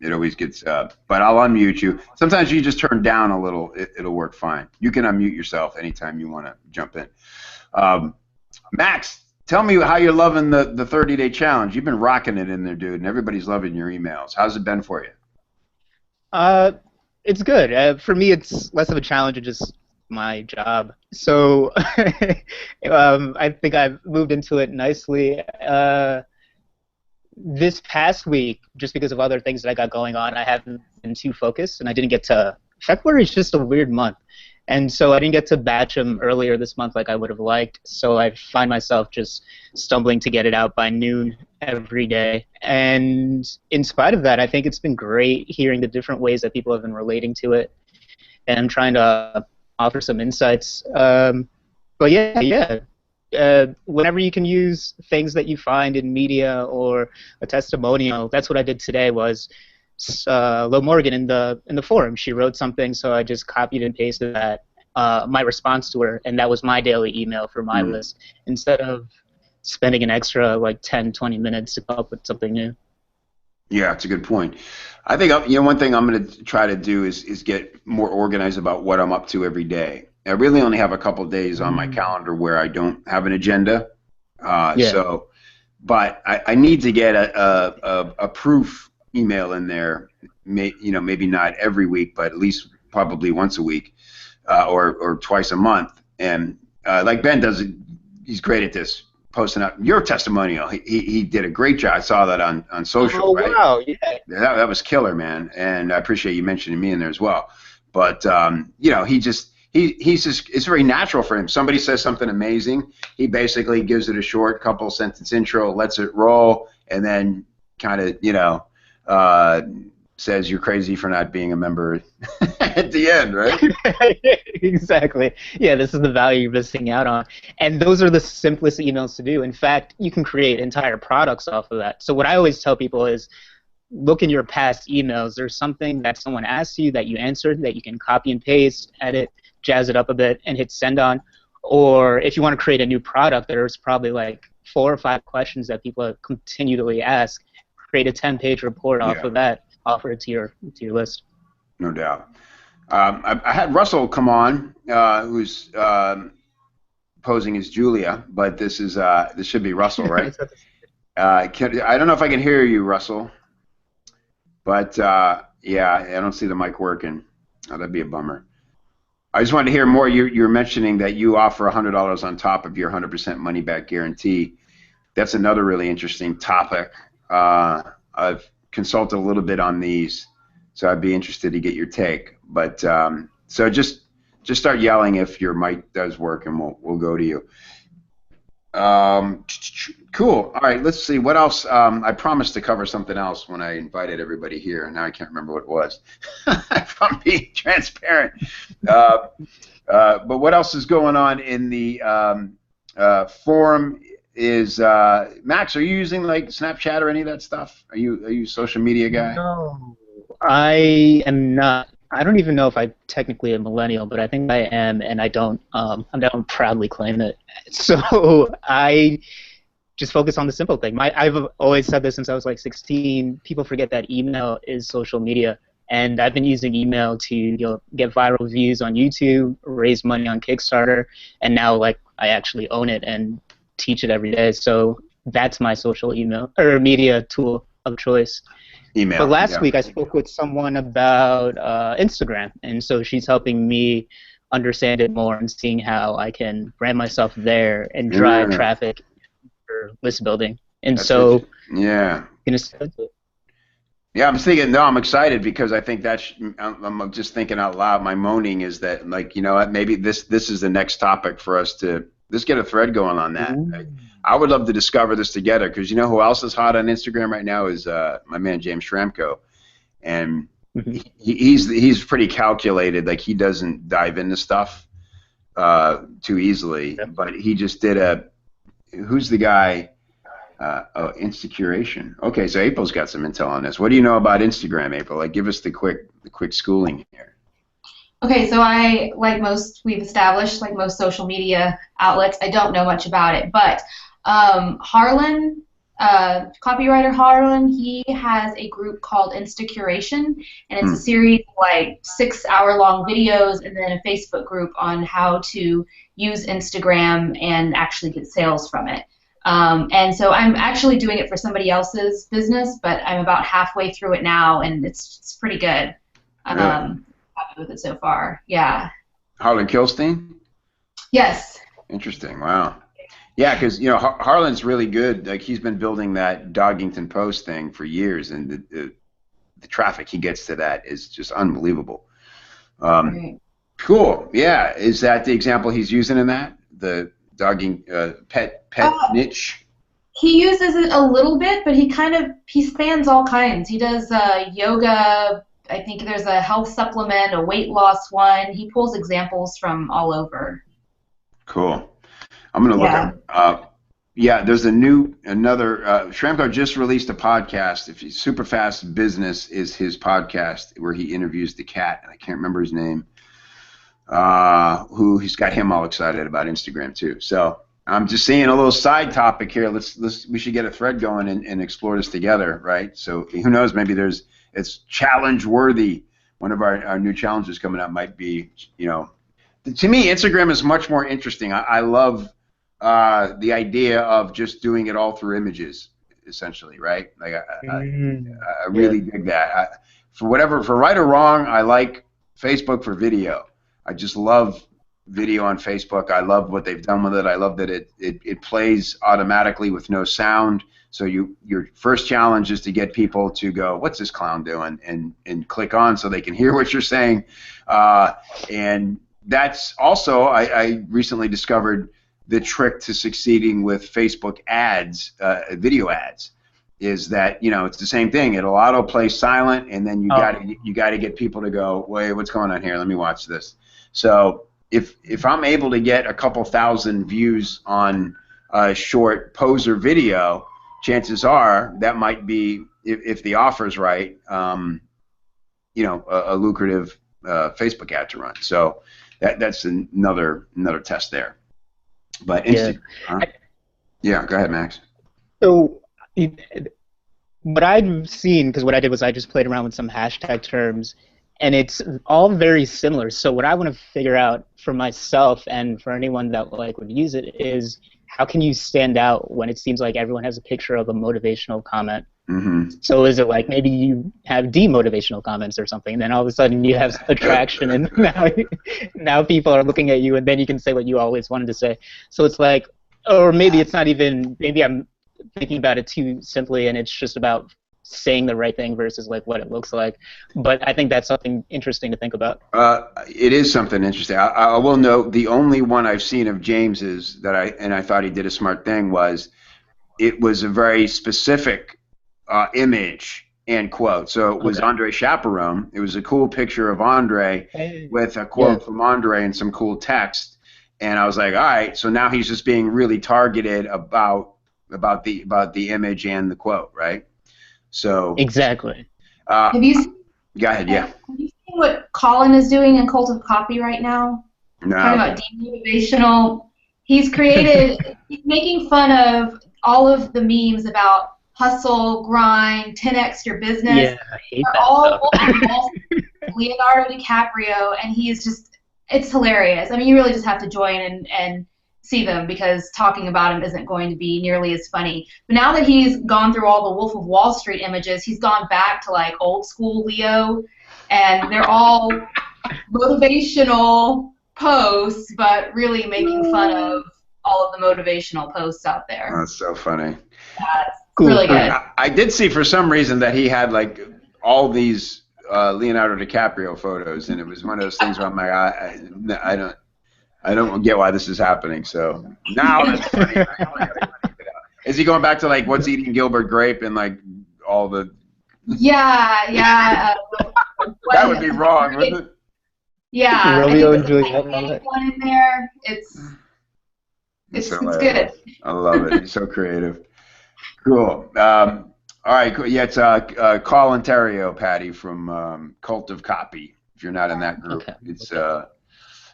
it always gets. But I'll unmute you. Sometimes you just turn down a little. It'll work fine. You can unmute yourself anytime you want to jump in. Max, tell me how you're loving the 30-day challenge. You've been rocking it in there, dude, and everybody's loving your emails. How's it been for you? It's good. For me, it's less of a challenge and just my job. So I think I've moved into it nicely. This past week, just because of other things that I got going on, I haven't been too focused, and I didn't get to. February is just a weird month, and so I didn't get to batch them earlier this month like I would have liked. So I find myself just stumbling to get it out by noon every day. And in spite of that, I think it's been great hearing the different ways that people have been relating to it, and I'm trying to offer some insights. But yeah. Whenever you can use things that you find in media or a testimonial, that's what I did today. Was Lo Morgan in the forum, she wrote something, so I just copied and pasted that my response to her, and that was my daily email for my list, instead of spending an extra like 10-20 minutes to come up with something new. Yeah, it's a good point. I think one thing I'm going to try to do is get more organized about what I'm up to every day. I really only have a couple of days on my calendar where I don't have an agenda. So, but I need to get a proof email in there. Maybe not every week, but at least probably once a week, or twice a month. And like Ben does, he's great at this. Posting up your testimonial. He did a great job. I saw that on social. Oh, right? wow, yeah. That was killer, man. And I appreciate you mentioning me in there as well. But he's just, it's very natural for him. Somebody says something amazing, he basically gives it a short couple sentence intro, lets it roll, and then kind of says you're crazy for not being a member at the end, right? Exactly. Yeah, this is the value you're missing out on. And those are the simplest emails to do. In fact, you can create entire products off of that. So what I always tell people is, look in your past emails. There's something that someone asked you that you answered that you can copy and paste, edit, jazz it up a bit, and hit send on. Or if you want to create a new product, there's probably like 4 or 5 questions that people continually ask. Create a 10-page report off of that. Offer it to your list. No doubt. I had Russell come on, who's posing as Julia, but this should be Russell, right? I don't know if I can hear you, Russell, but yeah, I don't see the mic working. Oh, that'd be a bummer. I just wanted to hear more. You're mentioning that you offer $100 on top of your 100% money back guarantee. That's another really interesting topic. I've consulted a little bit on these, so I'd be interested to get your take. But so just start yelling if your mic does work, and we'll go to you. Cool. All right, let's see what else. I promised to cover something else when I invited everybody here, and now I can't remember what it was. If I'm being transparent. But what else is going on in the forum? Is Max, are you using like Snapchat or any of that stuff? Are you a social media guy? No, I am not. I don't even know if I'm technically a millennial, but I think I am, and I don't proudly claim it. So I just focus on the simple thing. I've always said this since I was like 16. People forget that email is social media, and I've been using email to get viral views on YouTube, raise money on Kickstarter, and now like I actually own it and teach it every day. So that's my social email or media tool of choice. Email. But last week I spoke with someone about Instagram, and so she's helping me understand it more and seeing how I can brand myself there and drive traffic for list building. And that's yeah. Yeah, I'm thinking. No, I'm excited because I think that's. I'm just thinking out loud. My moaning is that, like, you know what? Maybe this is the next topic for us to let's get a thread going on that. Ooh. I would love to discover this together because you know who else is hot on Instagram right now is my man James Schramko, and Mhm. he's pretty calculated. Like he doesn't dive into stuff too easily. Yeah. But he just did a. Who's the guy? Oh, Instacuration. Okay, so April's got some intel on this. What do you know about Instagram, April? Like, give us the quick schooling here. Okay, so we've established, like most social media outlets, I don't know much about it, but Harlan, copywriter Harlan, he has a group called Instacuration, and it's a series of like 6-hour-long videos and then a Facebook group on how to use Instagram and actually get sales from it. And so I'm actually doing it for somebody else's business, but I'm about halfway through it now, and it's pretty good. Really? Happy with it so far. Yeah. Harlan Kilstein? Yes. Interesting. Wow. Yeah, because you know Harlan's really good. Like he's been building that Doggington Post thing for years, and the traffic he gets to that is just unbelievable. Right. Cool. Yeah. Is that the example he's using in that the dogging pet niche? He uses it a little bit, but he spans all kinds. He does yoga. I think there's a health supplement, a weight loss one. He pulls examples from all over. Cool. I'm gonna look up. Yeah, there's another. Schramko just released a podcast. If he's Super Fast Business is his podcast where he interviews the cat, and I can't remember his name. Who he's got him all excited about Instagram too. So I'm just seeing a little side topic here. We should get a thread going and explore this together, right? So who knows? Maybe it's challenge worthy. One of our new challenges coming up might be, you know, to me Instagram is much more interesting. I love the idea of just doing it all through images, essentially, right? Like I really dig that. For right or wrong, I like Facebook for video. I just love video on Facebook. I love what they've done with it. I love that it plays automatically with no sound. So your first challenge is to get people to go, what's this clown doing? And click on so they can hear what you're saying. And that's also, I recently discovered the trick to succeeding with Facebook ads, video ads, is that, you know, it's the same thing. It'll autoplay silent, and then you got to get people to go, wait, what's going on here? Let me watch this. So if I'm able to get a couple thousand views on a short poser video, chances are that might be, if the offer's right, you know, a lucrative Facebook ad to run. So that's another test there. But yeah, go ahead, Max. So what I've seen, because what I did was I just played around with some hashtag terms, and it's all very similar. So what I want to figure out for myself and for anyone that like would use it is, how can you stand out when it seems like everyone has a picture of a motivational comment? Mm-hmm. So is it like maybe you have demotivational comments or something, and then all of a sudden you have attraction, and now people are looking at you, and then you can say what you always wanted to say. So it's like, or maybe it's not even, maybe I'm thinking about it too simply, and it's just about saying the right thing versus like what it looks like. But I think that's something interesting to think about. It is something interesting. I will note the only one I've seen of James's that I thought he did a smart thing was, it was a very specific image and quote. So it was Andre Chaperone. It was a cool picture of Andre with a quote from Andre and some cool text. And I was like, all right, so now he's just being really targeted about the image and the quote, right? So exactly. Have you? Go ahead. Yeah. Have you seen what Colin is doing in Cult of Copy right now? No. Talking about demotivational. He's he's making fun of all of the memes about hustle, grind, 10x your business. Yeah, I hate that all stuff. Leonardo DiCaprio, and it's hilarious. I mean, you really just have to join and see them, because talking about him isn't going to be nearly as funny. But now that he's gone through all the Wolf of Wall Street images, he's gone back to like old school Leo, and they're all motivational posts, but really making fun of all of the motivational posts out there. That's so funny. It's really good. I did see for some reason that he had like all these Leonardo DiCaprio photos, and it was one of those things where I'm like, I don't get why this is happening. So now that's funny. Is he going back to like what's eating Gilbert Grape and like all the? Yeah. That would be wrong, wouldn't it? Yeah. Romeo and Juliet. One in there. It's good. I love it. He's so creative. Cool. All right. Cool. Yeah, it's Call Ontario, Patty from Cult of Copy. If you're not in that group, okay.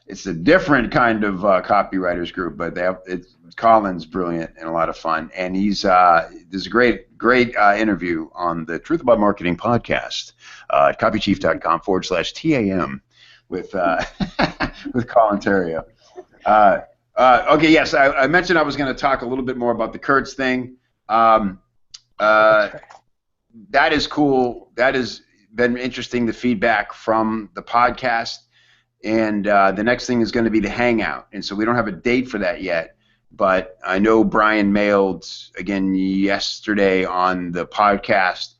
It's a different kind of copywriters group, but Colin's brilliant and a lot of fun, and there's a great interview on the Truth About Marketing podcast at copychief.com/TAM with with Call Ontario. Okay, yes, I mentioned I was going to talk a little bit more about the Kurtz thing. That is cool. That has been interesting, the feedback from the podcast. And the next thing is going to be the Hangout. And so we don't have a date for that yet. But I know Brian mailed, again, yesterday on the podcast.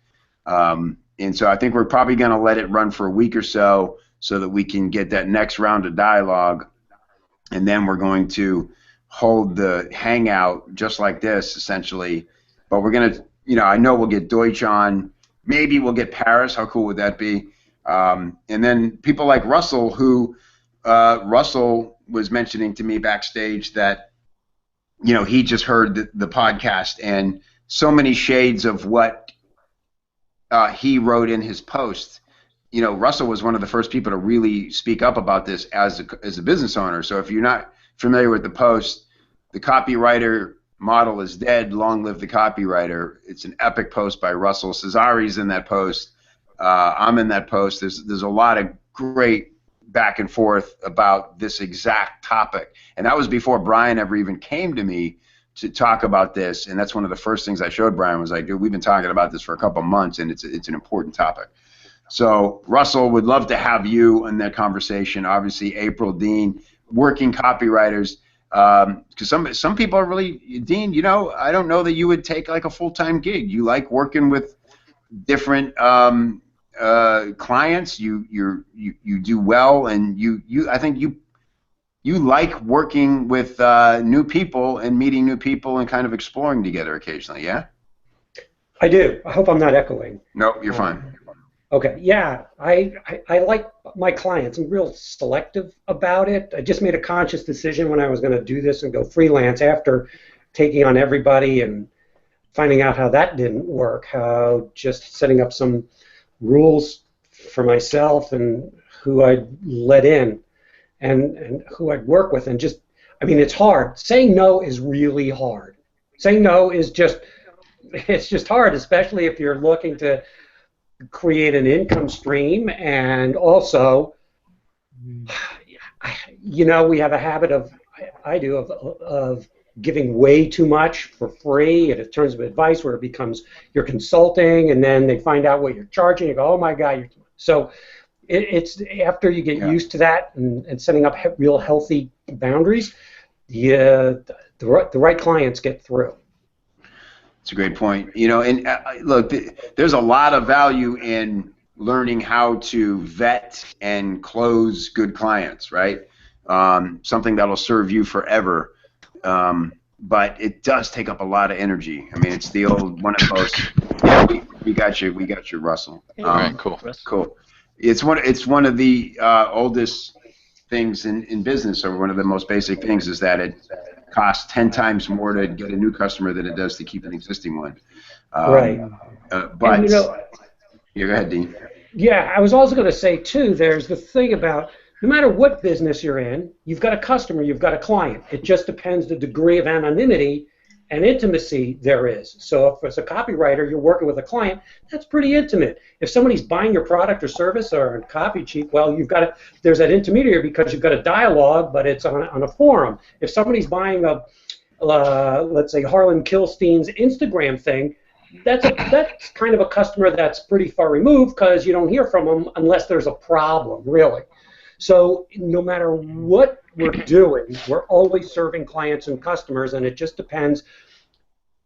And so I think we're probably going to let it run for a week or so that we can get that next round of dialogue. And then we're going to hold the Hangout just like this, essentially. But we're going to, I know we'll get Deutsch on. Maybe we'll get Paris. How cool would that be? And then people like Russell, who Russell was mentioning to me backstage that, he just heard the podcast and so many shades of what he wrote in his post. Russell was one of the first people to really speak up about this as a business owner. So if you're not familiar with the post, the copywriter model is dead. Long live the copywriter. It's an epic post by Russell. Cesari's in that post. I'm in that post. There's a lot of great back and forth about this exact topic, and that was before Brian ever even came to me to talk about this. And that's one of the first things I showed Brian was like, dude, we've been talking about this for a couple months, and it's an important topic. So Russell, would love to have you in that conversation. Obviously, April, Dean, working copywriters, because some people are really, Dean, I don't know that you would take like a full-time gig. You like working with different clients. You do well, and I think you like working with new people and meeting new people and kind of exploring together occasionally. Yeah. I do. I hope I'm not echoing. No, you're fine. Okay. Yeah, I like my clients. I'm real selective about it. I just made a conscious decision when I was going to do this and go freelance after taking on everybody and finding out how that didn't work, how just setting up some rules for myself and who I'd let in and who I'd work with, and just, it's hard. Saying no is really hard. Saying no is it's just hard, especially if you're looking to create an income stream, and also, we have a habit of giving way too much for free in terms of advice, where it becomes you're consulting, and then they find out what you're charging. You go, oh my God! So it's after you get used to that and setting up real healthy boundaries, the right clients get through. It's a great point. And look, there's a lot of value in learning how to vet and close good clients, right? Something that'll serve you forever. But it does take up a lot of energy. It's the old one of those. Yeah, we got you, Russell. All right, cool. Cool. It's one of the oldest things in business, or one of the most basic things, is that it costs 10 times more to get a new customer than it does to keep an existing one. Right. But go ahead, Dean. Yeah, I was also going to say too. There's the thing about, no matter what business you're in, you've got a customer, you've got a client. It just depends the degree of anonymity and intimacy there is. So if as a copywriter you're working with a client, that's pretty intimate. If somebody's buying your product or service or a copy cheap, well, there's that intermediary because you've got a dialogue, but it's on a forum. If somebody's buying let's say Harlan Kilstein's Instagram thing, that's kind of a customer that's pretty far removed, because you don't hear from them unless there's a problem, really. So no matter what we're doing, we're always serving clients and customers, and it just depends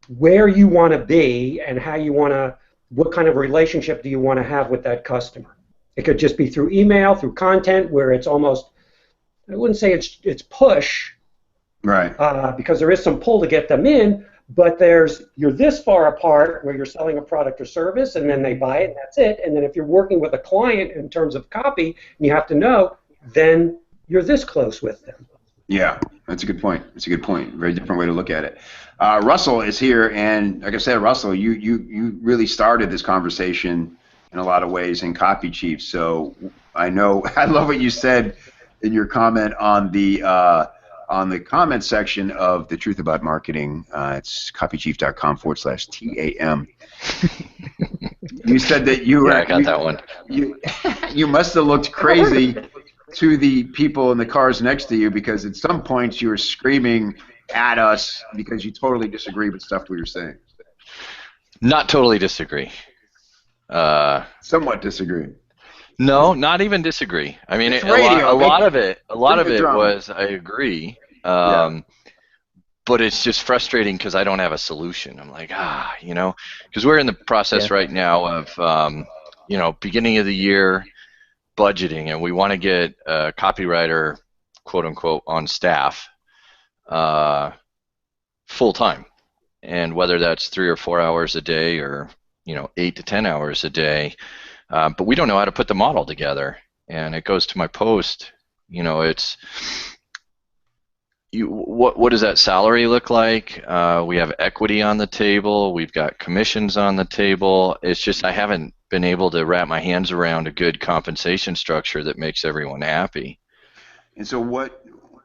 where you want to be and how you want to what kind of relationship do you want to have with that customer? It could just be through email, through content, where it's almost, I wouldn't say it's push, Right. because there is some pull to get them in, but you're this far apart where you're selling a product or service, and then they buy it, and that's it. And then if you're working with a client in terms of copy, and you have to know, then you're this close with them. Yeah, that's a good point. That's a good point. Very different way to look at it. Russell is here, and like I said, Russell, you really started this conversation in a lot of ways in Copy Chief. So I know I love what you said in your comment on the comment section of The Truth About Marketing. It's copychief.com/TAM. You said that you were. Yeah, I got that one. You must have looked crazy to the people in the cars next to you, because at some points you were screaming at us because you totally disagree with stuff we were saying. Not totally disagree. Somewhat disagree. No, not even disagree. I mean, It's a radio. lot of it drama. was I agree, Yeah. but it's just frustrating because I don't have a solution. I'm like, because we're in the process right now of, beginning of the year budgeting, and we want to get a copywriter, quote unquote, on staff, full time, and whether that's 3 or 4 hours a day or 8 to 10 hours a day. But we don't know how to put the model together, and it goes to my post. It's what does that salary look like? We have equity on the table. We've got commissions on the table. It's just I haven't been able to wrap my hands around a good compensation structure that makes everyone happy. And so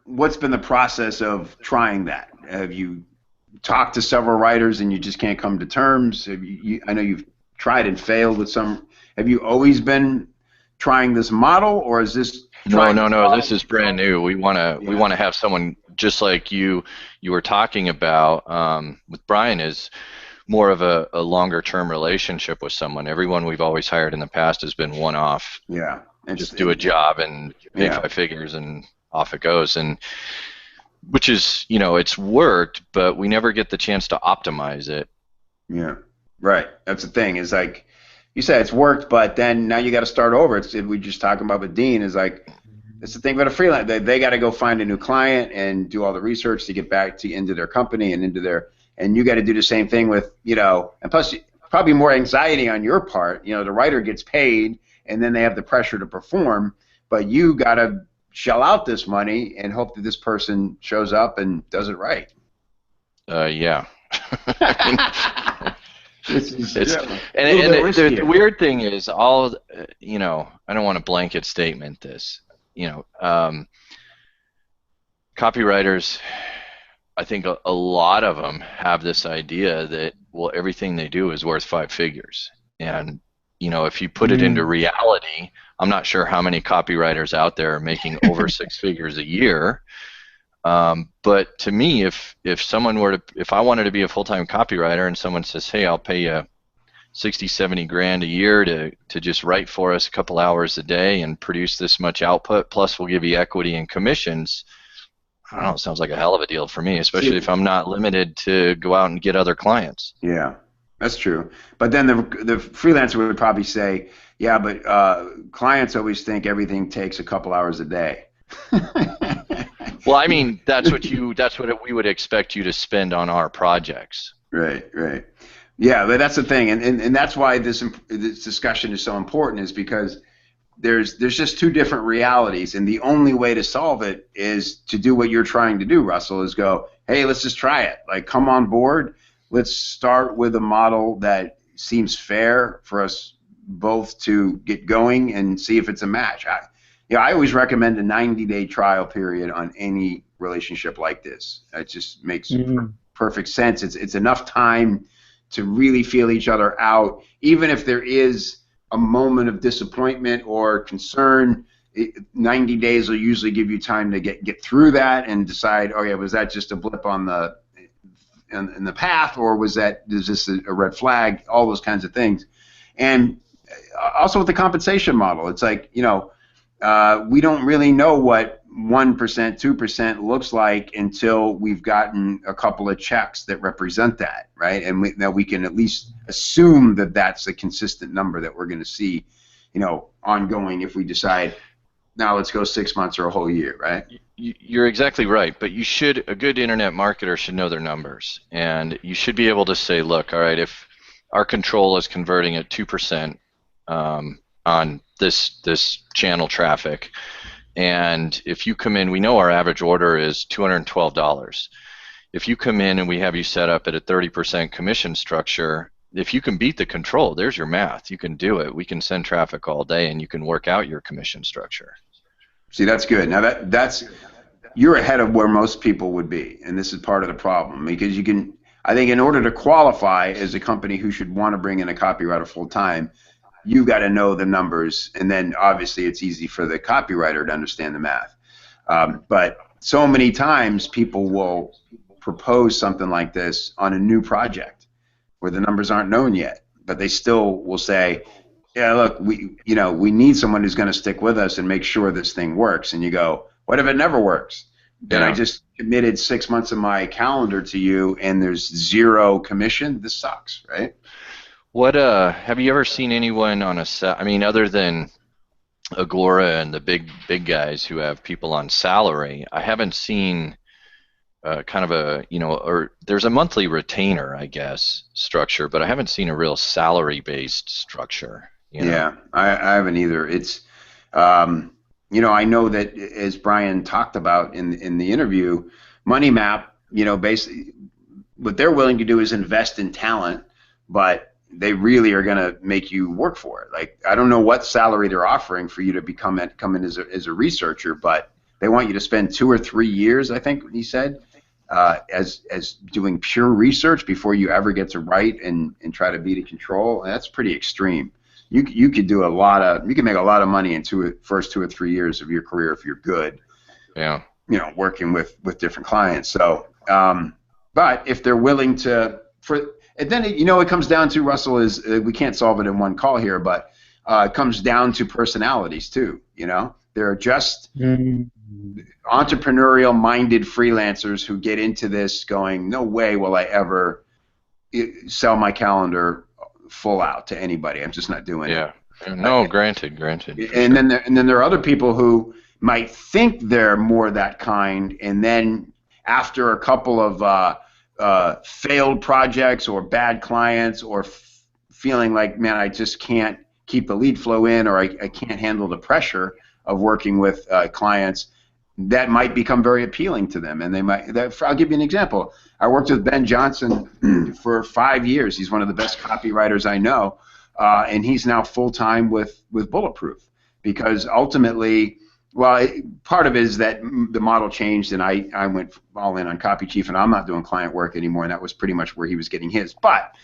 what's been the process of trying that? Have you talked to several writers and you just can't come to terms? I know you've tried and failed with some. Have you always been trying this model, or is this? No. This is brand new. We want to have someone just like you were talking about with Brian, is more of a longer term relationship with someone. Everyone we've always hired in the past has been one off. Yeah. And just do a job and pay 5 figures and off it goes. And which is, it's worked, but we never get the chance to optimize it. Yeah. Right. That's the thing. Is like you said, it's worked, but then now you got to start over. We just talking about with Dean is like, it's the thing about a freelance. They got to go find a new client and do all the research to get back into their company and and you got to do the same thing with, and plus probably more anxiety on your part. The writer gets paid and then they have the pressure to perform, but you got to shell out this money and hope that this person shows up and does it right. Yeah. The weird thing is I don't want to blanket statement this. Copywriters, I think a lot of them have this idea that, well, everything they do is worth 5 figures. And, if you put it into reality, I'm not sure how many copywriters out there are making over 6 figures a year. But to me, if I wanted to be a full-time copywriter and someone says, hey, I'll pay you 60, 70 grand a year to just write for us a couple hours a day and produce this much output, plus we'll give you equity and commissions, I don't know, it sounds like a hell of a deal for me, especially if I'm not limited to go out and get other clients. Yeah, that's true. But then the freelancer would probably say, yeah, but clients always think everything takes a couple hours a day. Well, I mean, that's what we would expect you to spend on our projects. Right. Yeah, but that's the thing, and that's why this discussion is so important, is because there's just two different realities, and the only way to solve it is to do what you're trying to do, Russell, is go, hey, let's just try it. Like, come on board. Let's start with a model that seems fair for us both to get going and see if it's a match. I always recommend a 90-day trial period on any relationship like this. It just makes perfect sense. It's enough time to really feel each other out, even if there is a moment of disappointment or concern. 90 days will usually give you time to get through that and decide, oh yeah, was that just a blip on in the path, or is this a red flag? All those kinds of things. And also with the compensation model, it's like, we don't really know what 1%, 2% looks like until we've gotten a couple of checks that represent that, right? And now we can at least assume that that's a consistent number that we're going to see, you know, ongoing if we decide now let's go 6 months or a whole year, right? You're exactly right, but a good internet marketer should know their numbers, and you should be able to say, look, all right, if our control is converting at 2% on this channel traffic, and if you come in, we know our average order is $212. If you come in and we have you set up at a 30% commission structure, if you can beat the control, there's your math. You can do it. We can send traffic all day, and you can work out your commission structure. See, that's good. Now that's you're ahead of where most people would be, and this is part of the problem because you can. I think in order to qualify as a company who should want to bring in a copywriter full time, you've got to know the numbers, and then obviously it's easy for the copywriter to understand the math. But so many times people will propose something like this on a new project where the numbers aren't known yet, but they still will say, yeah, look, we need someone who's going to stick with us and make sure this thing works. And you go, what if it never works? Then I just committed 6 months of my calendar to you, and there's zero commission. This sucks, right? What have you ever seen anyone on I mean, other than Agora and the big guys who have people on salary, I haven't seen kind of a, or there's a monthly retainer, I guess, structure, but I haven't seen a real salary-based structure. Yeah, I haven't either. It's, I know that as Brian talked about in the interview, MoneyMap, basically what they're willing to do is invest in talent, but they really are going to make you work for it. Like, I don't know what salary they're offering for you to come in as a researcher, but they want you to spend 2 or 3 years, I think he said, as doing pure research before you ever get to write and try to beat a control. And that's pretty extreme. You could do you can make a lot of money in first 2 or 3 years of your career if you're good. Yeah. Working with different clients. So, but if they're willing to, and then it comes down to, Russell, is we can't solve it in one call here, but it comes down to personalities too. They're just entrepreneurial-minded freelancers who get into this going, no way will I ever sell my calendar full out to anybody. I'm just not doing it. Yeah. No, granted. And then there are other people who might think they're more that kind, and then after a couple of failed projects or bad clients, or feeling like, man, I just can't keep the lead flow in, or I can't handle the pressure of working with clients, that might become very appealing to them. And they might. I'll give you an example. I worked with Ben Johnson for 5 years. He's one of the best copywriters I know, and he's now full-time with Bulletproof, because ultimately, part of it is that the model changed, and I went all in on Copy Chief, and I'm not doing client work anymore, and that was pretty much where he was getting his. But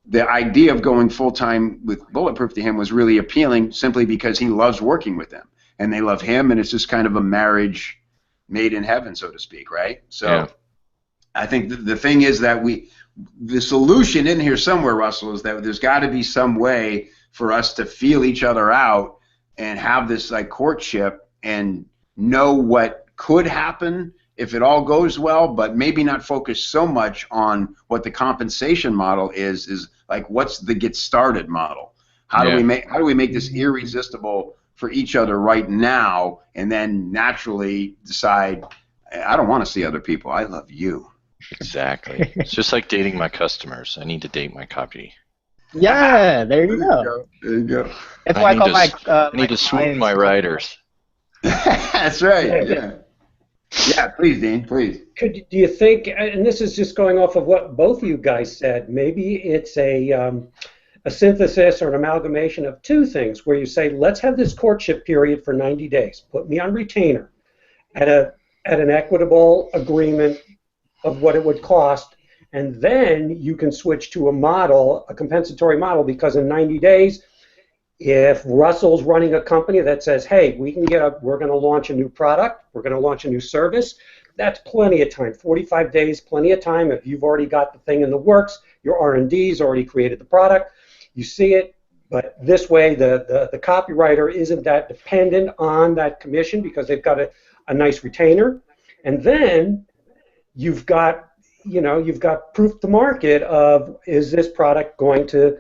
the idea of going full-time with Bulletproof to him was really appealing, simply because he loves working with them, and they love him, and it's just kind of a marriage made in heaven, so to speak, right? So yeah. I think the thing is that the solution in here somewhere, Russell, is that there's got to be some way for us to feel each other out and have this like courtship and know what could happen if it all goes well, but maybe not focus so much on what the compensation model is like, what's the get started model? How do we make this irresistible for each other right now, and then naturally decide, I don't want to see other people, I love you. Exactly. It's just like dating my customers. I need to date my copy. Yeah, there you go. There you go. That's why I need to swoop my writers. That's right. Yeah. Yeah, please, Dean, please. Do you think, and this is just going off of what both of you guys said, maybe it's a synthesis or an amalgamation of two things, where you say, let's have this courtship period for 90 days. Put me on retainer at an equitable agreement of what it would cost, and then you can switch to a compensatory model, because in 90 days, if Russell's running a company that says, hey, we're going to launch a new product, we're going to launch a new service, that's plenty of time. 45 days, plenty of time. If you've already got the thing in the works, your R&D's already created the product, you see it, but this way the copywriter isn't that dependent on that commission, because they've got a nice retainer, and then you've got, you've got proof to market of, is this product going to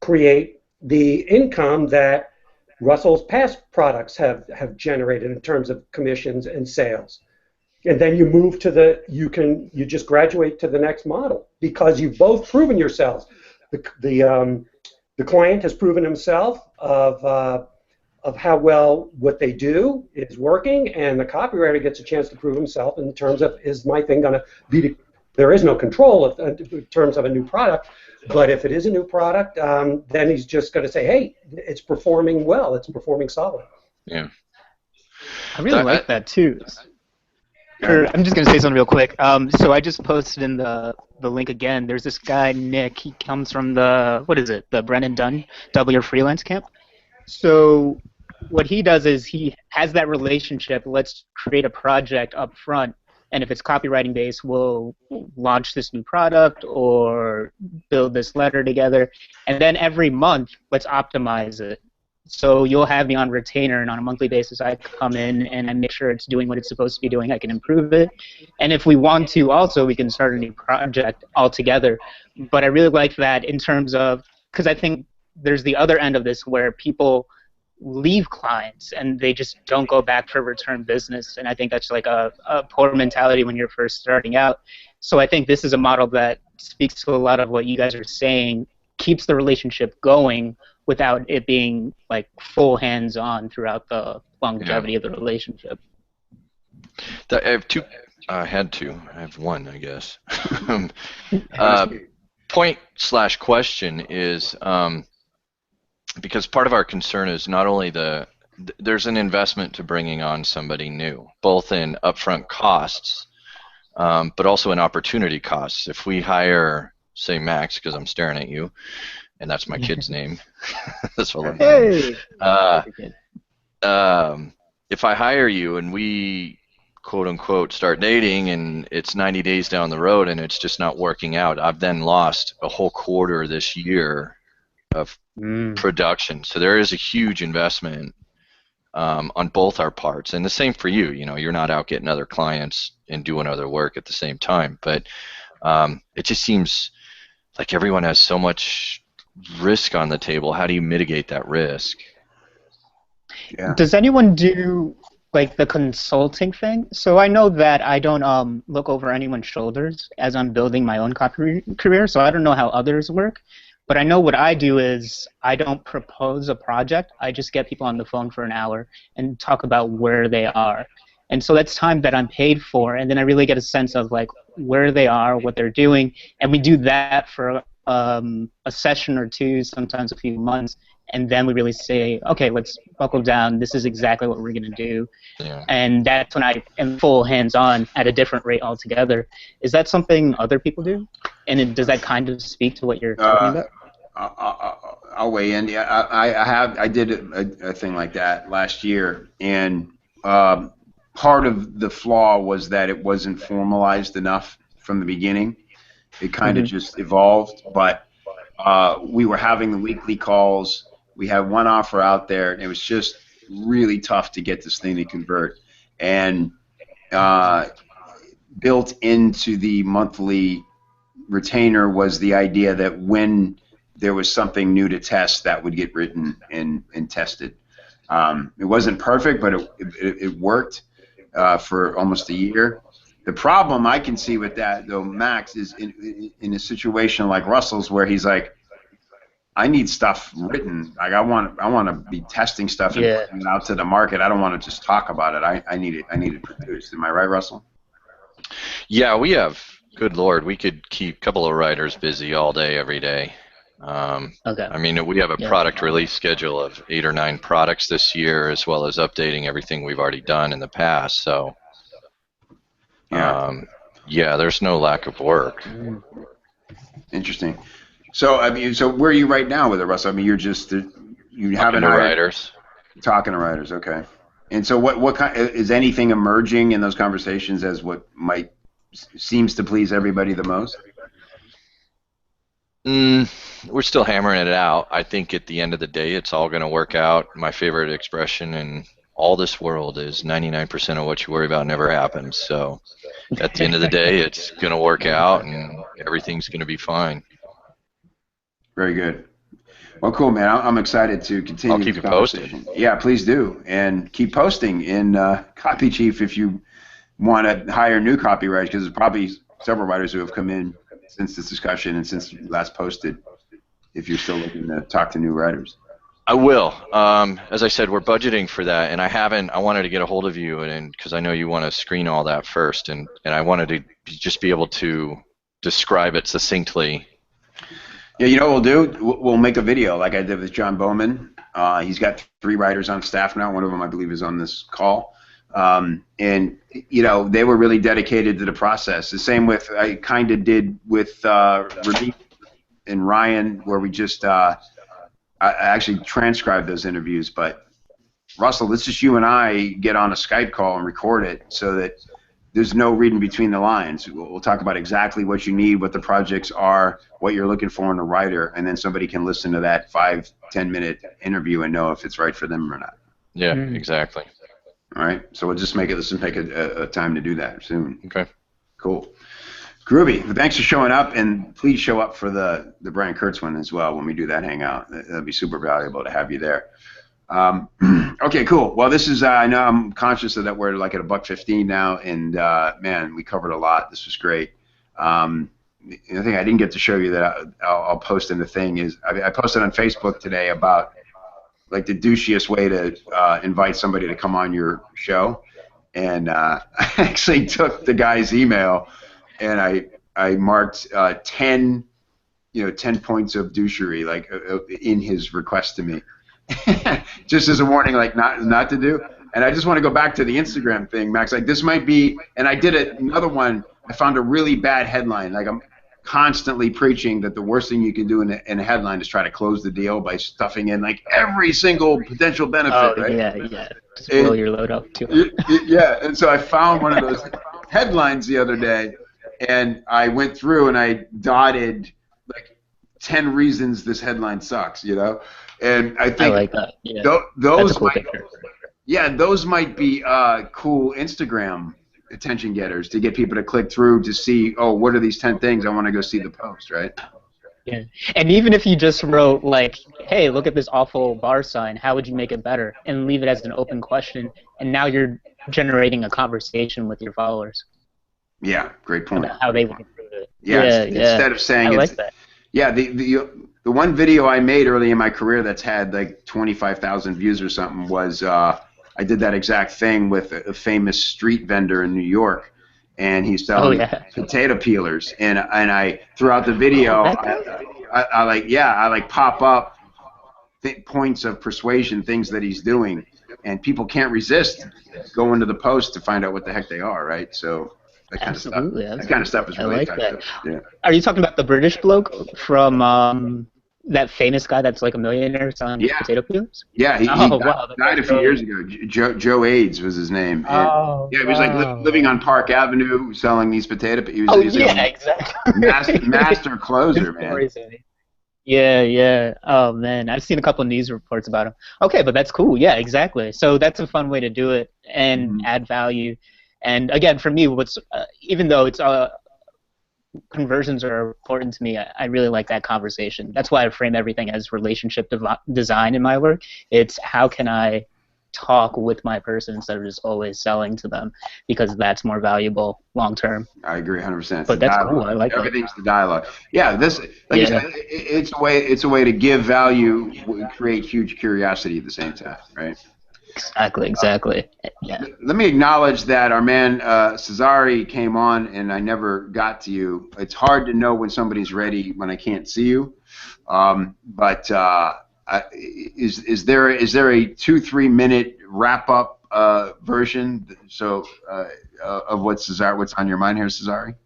create the income that Russell's past products have generated in terms of commissions and sales. And then you move to you just graduate to the next model because you've both proven yourselves. The client has proven himself of how well what they do is working, and the copywriter gets a chance to prove himself in terms of, is my thing going to be, there is no control in terms of a new product, but if it is a new product, then he's just going to say, hey, it's performing well, it's performing solid. Yeah. I really like that too. I'm just going to say something real quick. So I just posted in the link again. There's this guy, Nick. He comes from the Brennan Dunn Double Your Freelance Camp. So what he does is he has that relationship. Let's create a project up front, and if it's copywriting based, we'll launch this new product or build this letter together. And then every month, let's optimize it. So you'll have me on retainer, and on a monthly basis, I come in and I make sure it's doing what it's supposed to be doing. I can improve it. And if we want to also, we can start a new project altogether. But I really like that in terms of, because I think there's the other end of this where people leave clients and they just don't go back for return business. And I think that's like a poor mentality when you're first starting out. So I think this is a model that speaks to a lot of what you guys are saying, keeps the relationship going without it being like full hands-on throughout the longevity of the relationship. I have two. I have one, I guess. Point/question is because part of our concern is not only there's an investment to bringing on somebody new, both in upfront costs, but also in opportunity costs. If we hire, say, Max, because I'm staring at you, and that's my kid's name. That's what I'm Hey. If I hire you and we quote unquote start dating and it's 90 days down the road and it's just not working out, I've then lost a whole quarter this year of production. So there is a huge investment on both our parts, and the same for you. You're not out getting other clients and doing other work at the same time, but it just seems like everyone has so much risk on the table. How do you mitigate that risk? Yeah. Does anyone do like the consulting thing? So I know that I don't look over anyone's shoulders as I'm building my own copy career, so I don't know how others work. But I know what I do is I don't propose a project. I just get people on the phone for an hour and talk about where they are. And so that's time that I'm paid for, and then I really get a sense of like where they are, what they're doing, and we do that for a session or two, sometimes a few months, and then we really say, okay, let's buckle down. This is exactly what we're going to do. Yeah. And that's when I am full hands-on at a different rate altogether. Is that something other people do? And does that kind of speak to what you're talking about? I'll weigh in. Yeah, I did a thing like that last year, and part of the flaw was that it wasn't formalized enough from the beginning. It kind of just evolved, but we were having the weekly calls. We had one offer out there, and it was just really tough to get this thing to convert. And built into the monthly retainer was the idea that when there was something new to test, that would get written and tested. It wasn't perfect, but it worked for almost a year. The problem I can see with that, though, Max, is in a situation like Russell's where he's like, I need stuff written. Like I want to be testing stuff and putting it out to the market. I don't want to just talk about it. I need it produced. Am I right, Russell? Yeah, we have. Good Lord, we could keep a couple of writers busy all day, every day. Okay. I mean, we have a product release schedule of 8 or 9 products this year, as well as updating everything we've already done in the past. So, there's no lack of work. Interesting. So, I mean, where are you right now with it, Russell? I mean, you're just you haven't hired writers. Talking to writers, okay. And so, what kind is anything emerging in those conversations as what might seems to please everybody the most? We're still hammering it out. I think at the end of the day, it's all going to work out. My favorite expression in all this world is 99% of what you worry about never happens. So at the end of the day, it's going to work out and everything's going to be fine. Very good. Well, cool, man. I'm excited to continue. I'll keep this you posted. conversation. Yeah, please do, and keep posting in Copy Chief if you want to hire new copywriters, because there's probably several writers who have come in since this discussion and since you last posted. If you're still looking to talk to new writers. I will. As I said, we're budgeting for that, and I wanted to get a hold of you, and because I know you want to screen all that first, and I wanted to just be able to describe it succinctly. Yeah, you know what we'll do? We'll make a video like I did with John Bowman. He's got 3 writers on staff now. One of them, I believe, is on this call. And, you know, they were really dedicated to the process. The same with, I kind of did with Ramesh and Ryan, where we just, I actually transcribed those interviews. But, Russell, let's just you and I get on a Skype call and record it so that there's no reading between the lines. We'll talk about exactly what you need, what the projects are, what you're looking for in a writer, and then somebody can listen to that 5-10 minute interview and know if it's right for them or not. Yeah, exactly. All right, so we'll just make it. Let's make a time to do that soon. Okay. Cool. Groovy. Well, thanks for showing up, and please show up for the Brian Kurtz one as well when we do that hangout. That'll be super valuable to have you there. Okay, cool. Well, this is, I know I'm conscious of that we're like at $1:15 now, and man, we covered a lot. This was great. The thing I didn't get to show you that I'll post in the thing is, I posted on Facebook today about like the douchiest way to invite somebody to come on your show, and I actually took the guy's email and I marked 10 points of douchery like in his request to me. Just as a warning, like not to do. And I just want to go back to the Instagram thing, Max. Like this might be, and I did another one. I found a really bad headline. Like I'm constantly preaching that the worst thing you can do in a headline is try to close the deal by stuffing in like every single potential benefit. Right? Yeah. Just blow your load up too. Yeah, and so I found one of those headlines the other day, and I went through and I dotted like 10 reasons this headline sucks. And I think I like that. Yeah. Those those might be cool Instagram attention getters to get people to click through to see, oh, what are these 10 things? I want to go see the post, right? Yeah. And even if you just wrote like, hey, look at this awful bar sign, how would you make it better? And leave it as an open question, and now you're generating a conversation with your followers. Yeah, great point. About how they would improve it. Instead of saying I like that. Yeah, the one video I made early in my career that's had like 25,000 views or something was I did that exact thing with a famous street vendor in New York, and he's selling potato peelers, and I throughout the video I pop up points of persuasion, things that he's doing, and people can't resist going to the post to find out what the heck they are, right? So. That kind of stuff is really effective. Yeah. Are you talking about the British bloke from that famous guy that's like a millionaire selling potato peelers? Yeah, he died a few years ago. Joe AIDS was his name. And, he was like living on Park Avenue selling these potato peelers. Exactly. Master closer, man. Yeah. Oh, man. I've seen a couple of news reports about him. Okay, but that's cool. Yeah, exactly. So that's a fun way to do it and add value. And again, for me, even though it's conversions are important to me, I really like that conversation. That's why I frame everything as relationship design in my work. It's how can I talk with my person instead of just always selling to them, because that's more valuable long term. I agree 100%. But that's cool. I like everything's the dialogue. Yeah, you said, it's a way to give value, create huge curiosity at the same time, right? Exactly. Yeah. Let me acknowledge that our man Cesare came on, and I never got to you. It's hard to know when somebody's ready when I can't see you. But is there a 2-3 minute wrap up version of what's on your mind here, Cesare?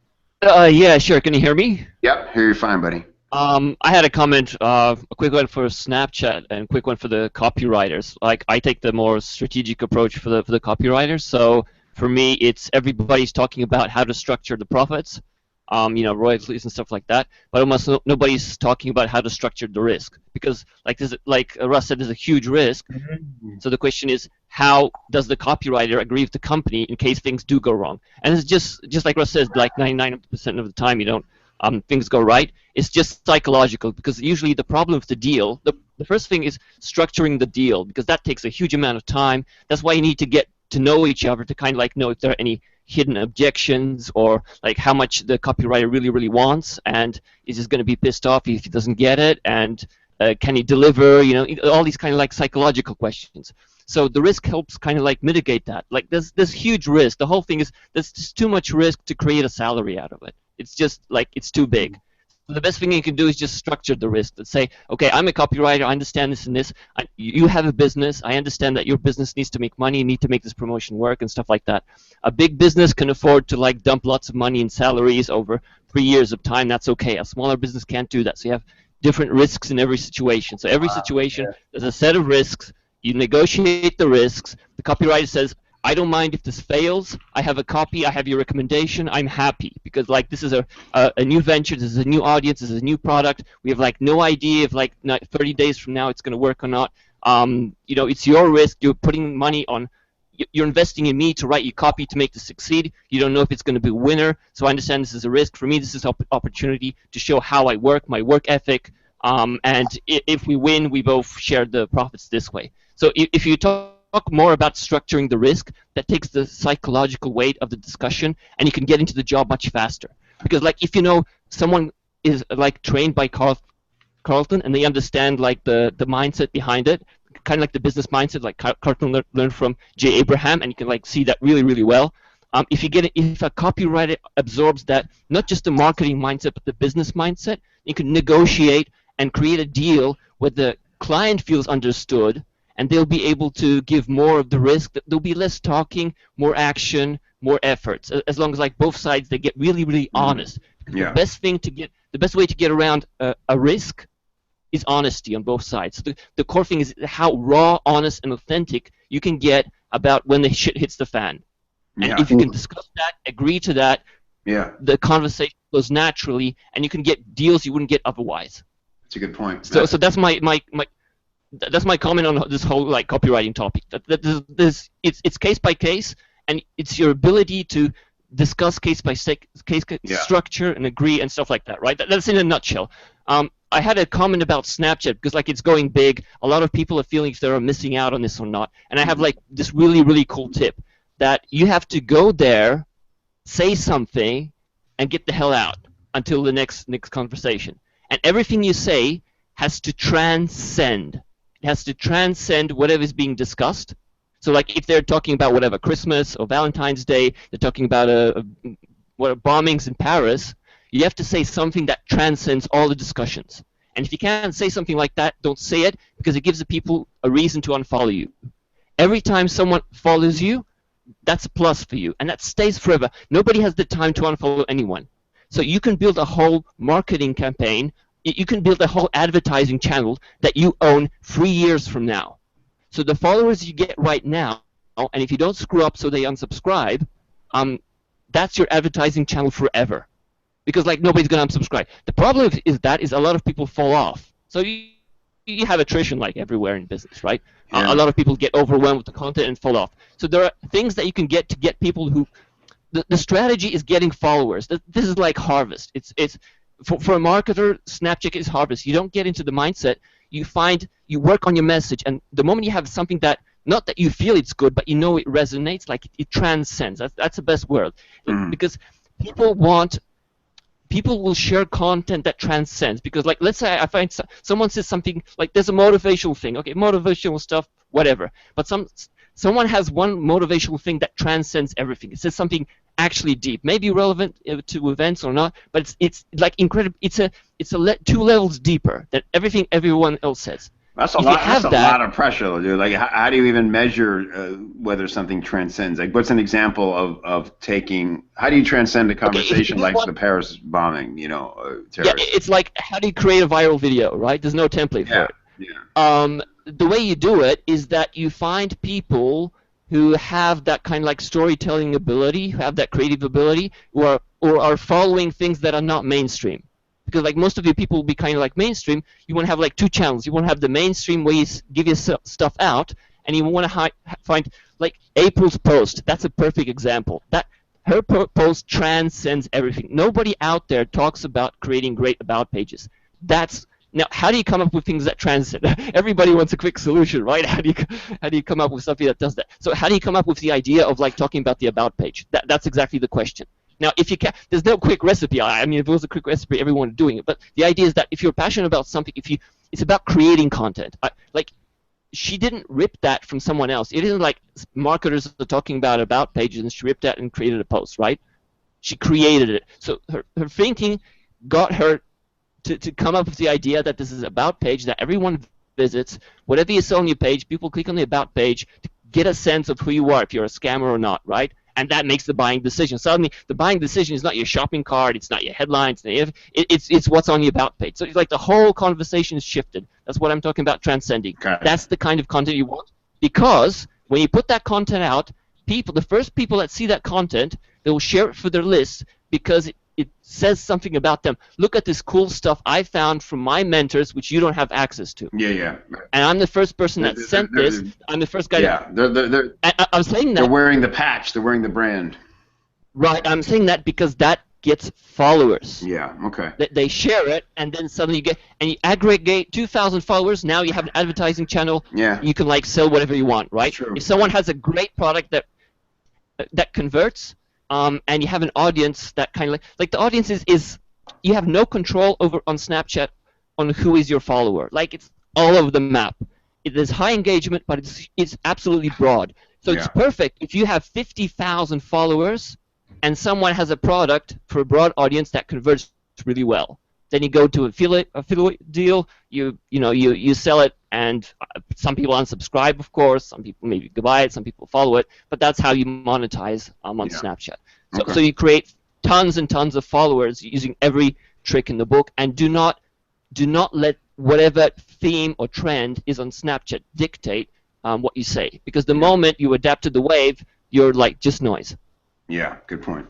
Yeah, sure. Can you hear me? Yep, hear you fine, buddy. I had a comment, a quick one for Snapchat and a quick one for the copywriters. Like, I take the more strategic approach for the copywriters. So for me, it's everybody's talking about how to structure the profits. royalties and stuff like that. But almost nobody's talking about how to structure the risk, because like Russ said, there's a huge risk. So the question is, how does the copywriter agree with the company in case things do go wrong? And it's just like Russ says, like 99% of the time you don't things go right. It's just psychological, because usually the problem with the deal, the first thing is structuring the deal, because that takes a huge amount of time. That's why you need to get to know each other to kind of like know if there are any hidden objections, or like how much the copywriter really wants, and is just going to be pissed off if he doesn't get it, and can he deliver, all these kind of like psychological questions. So the risk helps kind of like mitigate that. Like there's huge risk. The whole thing is there's just too much risk to create a salary out of it. It's just like it's too big. The best thing you can do is just structure the risk. Let's say, okay, I'm a copywriter, I understand this and this. You have a business, I understand that your business needs to make money, you need to make this promotion work and stuff like that. A big business can afford to like dump lots of money in salaries over 3 years of time, that's okay. A smaller business can't do that. So you have different risks in every situation. So every situation, there's a set of risks, you negotiate the risks, the copywriter says, I don't mind if this fails. I have a copy. I have your recommendation. I'm happy, because like this is a new venture. This is a new audience. This is a new product. We have like no idea if like 30 days from now it's going to work or not. It's your risk. You're putting money on. You're investing in me to write your copy to make this succeed. You don't know if it's going to be a winner. So I understand this is a risk. For me, this is an opportunity to show how I work, my work ethic. And if we win, we both share the profits this way. So if you talk more about structuring the risk, that takes the psychological weight of the discussion, and you can get into the job much faster. Because like if someone is like trained by Carlton and they understand like the mindset behind it, kind of like the business mindset, like Carlton learned from Jay Abraham, and you can like see that really well. If a copywriter absorbs that, not just the marketing mindset but the business mindset, you can negotiate and create a deal where the client feels understood, and they'll be able to give more of the risk. There'll be less talking, more action, more efforts. As long as like both sides they get really honest. Yeah. The best way to get around a risk is honesty on both sides. So the core thing is how raw, honest, and authentic you can get about when the shit hits the fan. And if you can discuss that, agree to that, the conversation goes naturally, and you can get deals you wouldn't get otherwise. That's a good point. So that's my comment on this whole like copywriting topic. It's case by case, and it's your ability to discuss case by case structure and agree and stuff like that, right? That's in a nutshell. I had a comment about Snapchat because like it's going big. A lot of people are feeling if they're missing out on this or not. And I have like this really cool tip that you have to go there, say something, and get the hell out until the next conversation. And everything you say has to transcend. It has to transcend whatever is being discussed. So like if they're talking about whatever, Christmas or Valentine's Day, they're talking about bombings in Paris, you have to say something that transcends all the discussions. And if you can't say something like that, don't say it, because it gives the people a reason to unfollow you. Every time someone follows you, that's a plus for you, and that stays forever. Nobody has the time to unfollow anyone. So you can build a whole marketing campaign, you can build a whole advertising channel that you own 3 years from now. So the followers you get right now, and if you don't screw up so they unsubscribe, that's your advertising channel forever. Because like nobody's going to unsubscribe. The problem is a lot of people fall off. So you have attrition like everywhere in business, right? A lot of people get overwhelmed with the content and fall off. So there are things that you can get to get people who... The strategy is getting followers. This is like harvest. It's for a marketer, Snapchat is harvest. You don't get into the mindset. You work on your message, and the moment you have something that, not that you feel it's good, but you know it resonates, like it transcends. That's the best word. Because people will share content that transcends. Because like, let's say I find someone says something, like there's a motivational thing. Okay, motivational stuff, whatever. But someone has one motivational thing that transcends everything. It says something actually deep, maybe relevant to events or not, but it's like incredible. It's 2 levels deeper than everything everyone else says. That's a lot of pressure, dude. Like, how do you even measure whether something transcends? Like, what's an example of taking? How do you transcend a conversation like the Paris bombing? Terrorists? Yeah, it's like, how do you create a viral video, right? There's no template for it. Yeah. The way you do it is that you find people who have that kind of like storytelling ability, who have that creative ability, or are following things that are not mainstream. Because like most of you people will be kind of like mainstream, you want to have like two channels. You want to have the mainstream where you give your stuff out, and you want to find like April's post. That's a perfect example. That her post transcends everything. Nobody out there talks about creating great about pages. Now, how do you come up with things that transcend? Everybody wants a quick solution, right? How do you come up with something that does that? So how do you come up with the idea of like talking about the about page? That's exactly the question. Now, if you can, there's no quick recipe. I mean, if it was a quick recipe, everyone would be doing it. But the idea is that if you're passionate about something, it's about creating content. Like, she didn't rip that from someone else. It isn't like marketers are talking about pages and she ripped that and created a post, right? She created it. So her thinking got her to come up with the idea that this is about page that everyone visits. Whatever you sell on your page, people click on the about page to get a sense of who you are, if you're a scammer or not, right? And that makes the buying decision. Suddenly, the buying decision is not your shopping cart, it's not your headlines, it's what's on your about page. So it's like the whole conversation is shifted. That's what I'm talking about transcending. That's the kind of content you want. Because when you put that content out, the first people that see that content, they will share it for their list because it says something about them. Look at this cool stuff I found from my mentors, which you don't have access to. Yeah. And I'm the first person that sent this. I'm the first guy. Yeah, I'm saying that. They're wearing the patch. They're wearing the brand. Right. I'm saying that because that gets followers. Yeah. Okay. They share it, and then suddenly you aggregate 2,000 followers. Now you have an advertising channel. Yeah. You can like sell whatever you want, right? True. If someone has a great product that converts. And you have an audience that kind of like the audience is you have no control over on Snapchat on who is your follower. Like it's all over the map. There's high engagement, but it's absolutely broad. So it's perfect if you have 50,000 followers and someone has a product for a broad audience that converts really well. Then you go to affiliate deal. You sell it, and some people unsubscribe, of course. Some people maybe buy it. Some people follow it. But that's how you monetize on Snapchat. So you create tons and tons of followers using every trick in the book, and do not let whatever theme or trend is on Snapchat dictate what you say, because the moment you adapt to the wave, you're like just noise. Yeah, good point.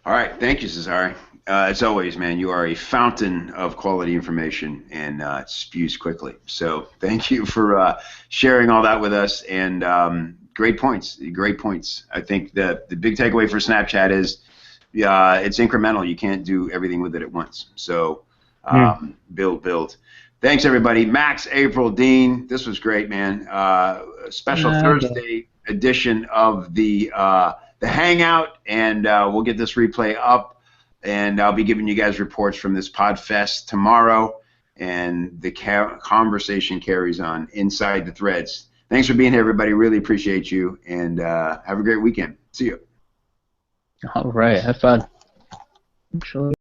All right, thank you, Cesare. As always, man, you are a fountain of quality information, and it spews quickly. So thank you for sharing all that with us, and great points. Great points. I think the big takeaway for Snapchat is it's incremental. You can't do everything with it at once. So build. Thanks, everybody. Max, April, Dean, this was great, man. Special Thursday edition of the Hangout, and we'll get this replay up. And I'll be giving you guys reports from this PodFest tomorrow, and the conversation carries on inside the threads. Thanks for being here, everybody. Really appreciate you, and have a great weekend. See you. All right. Have fun. Actually.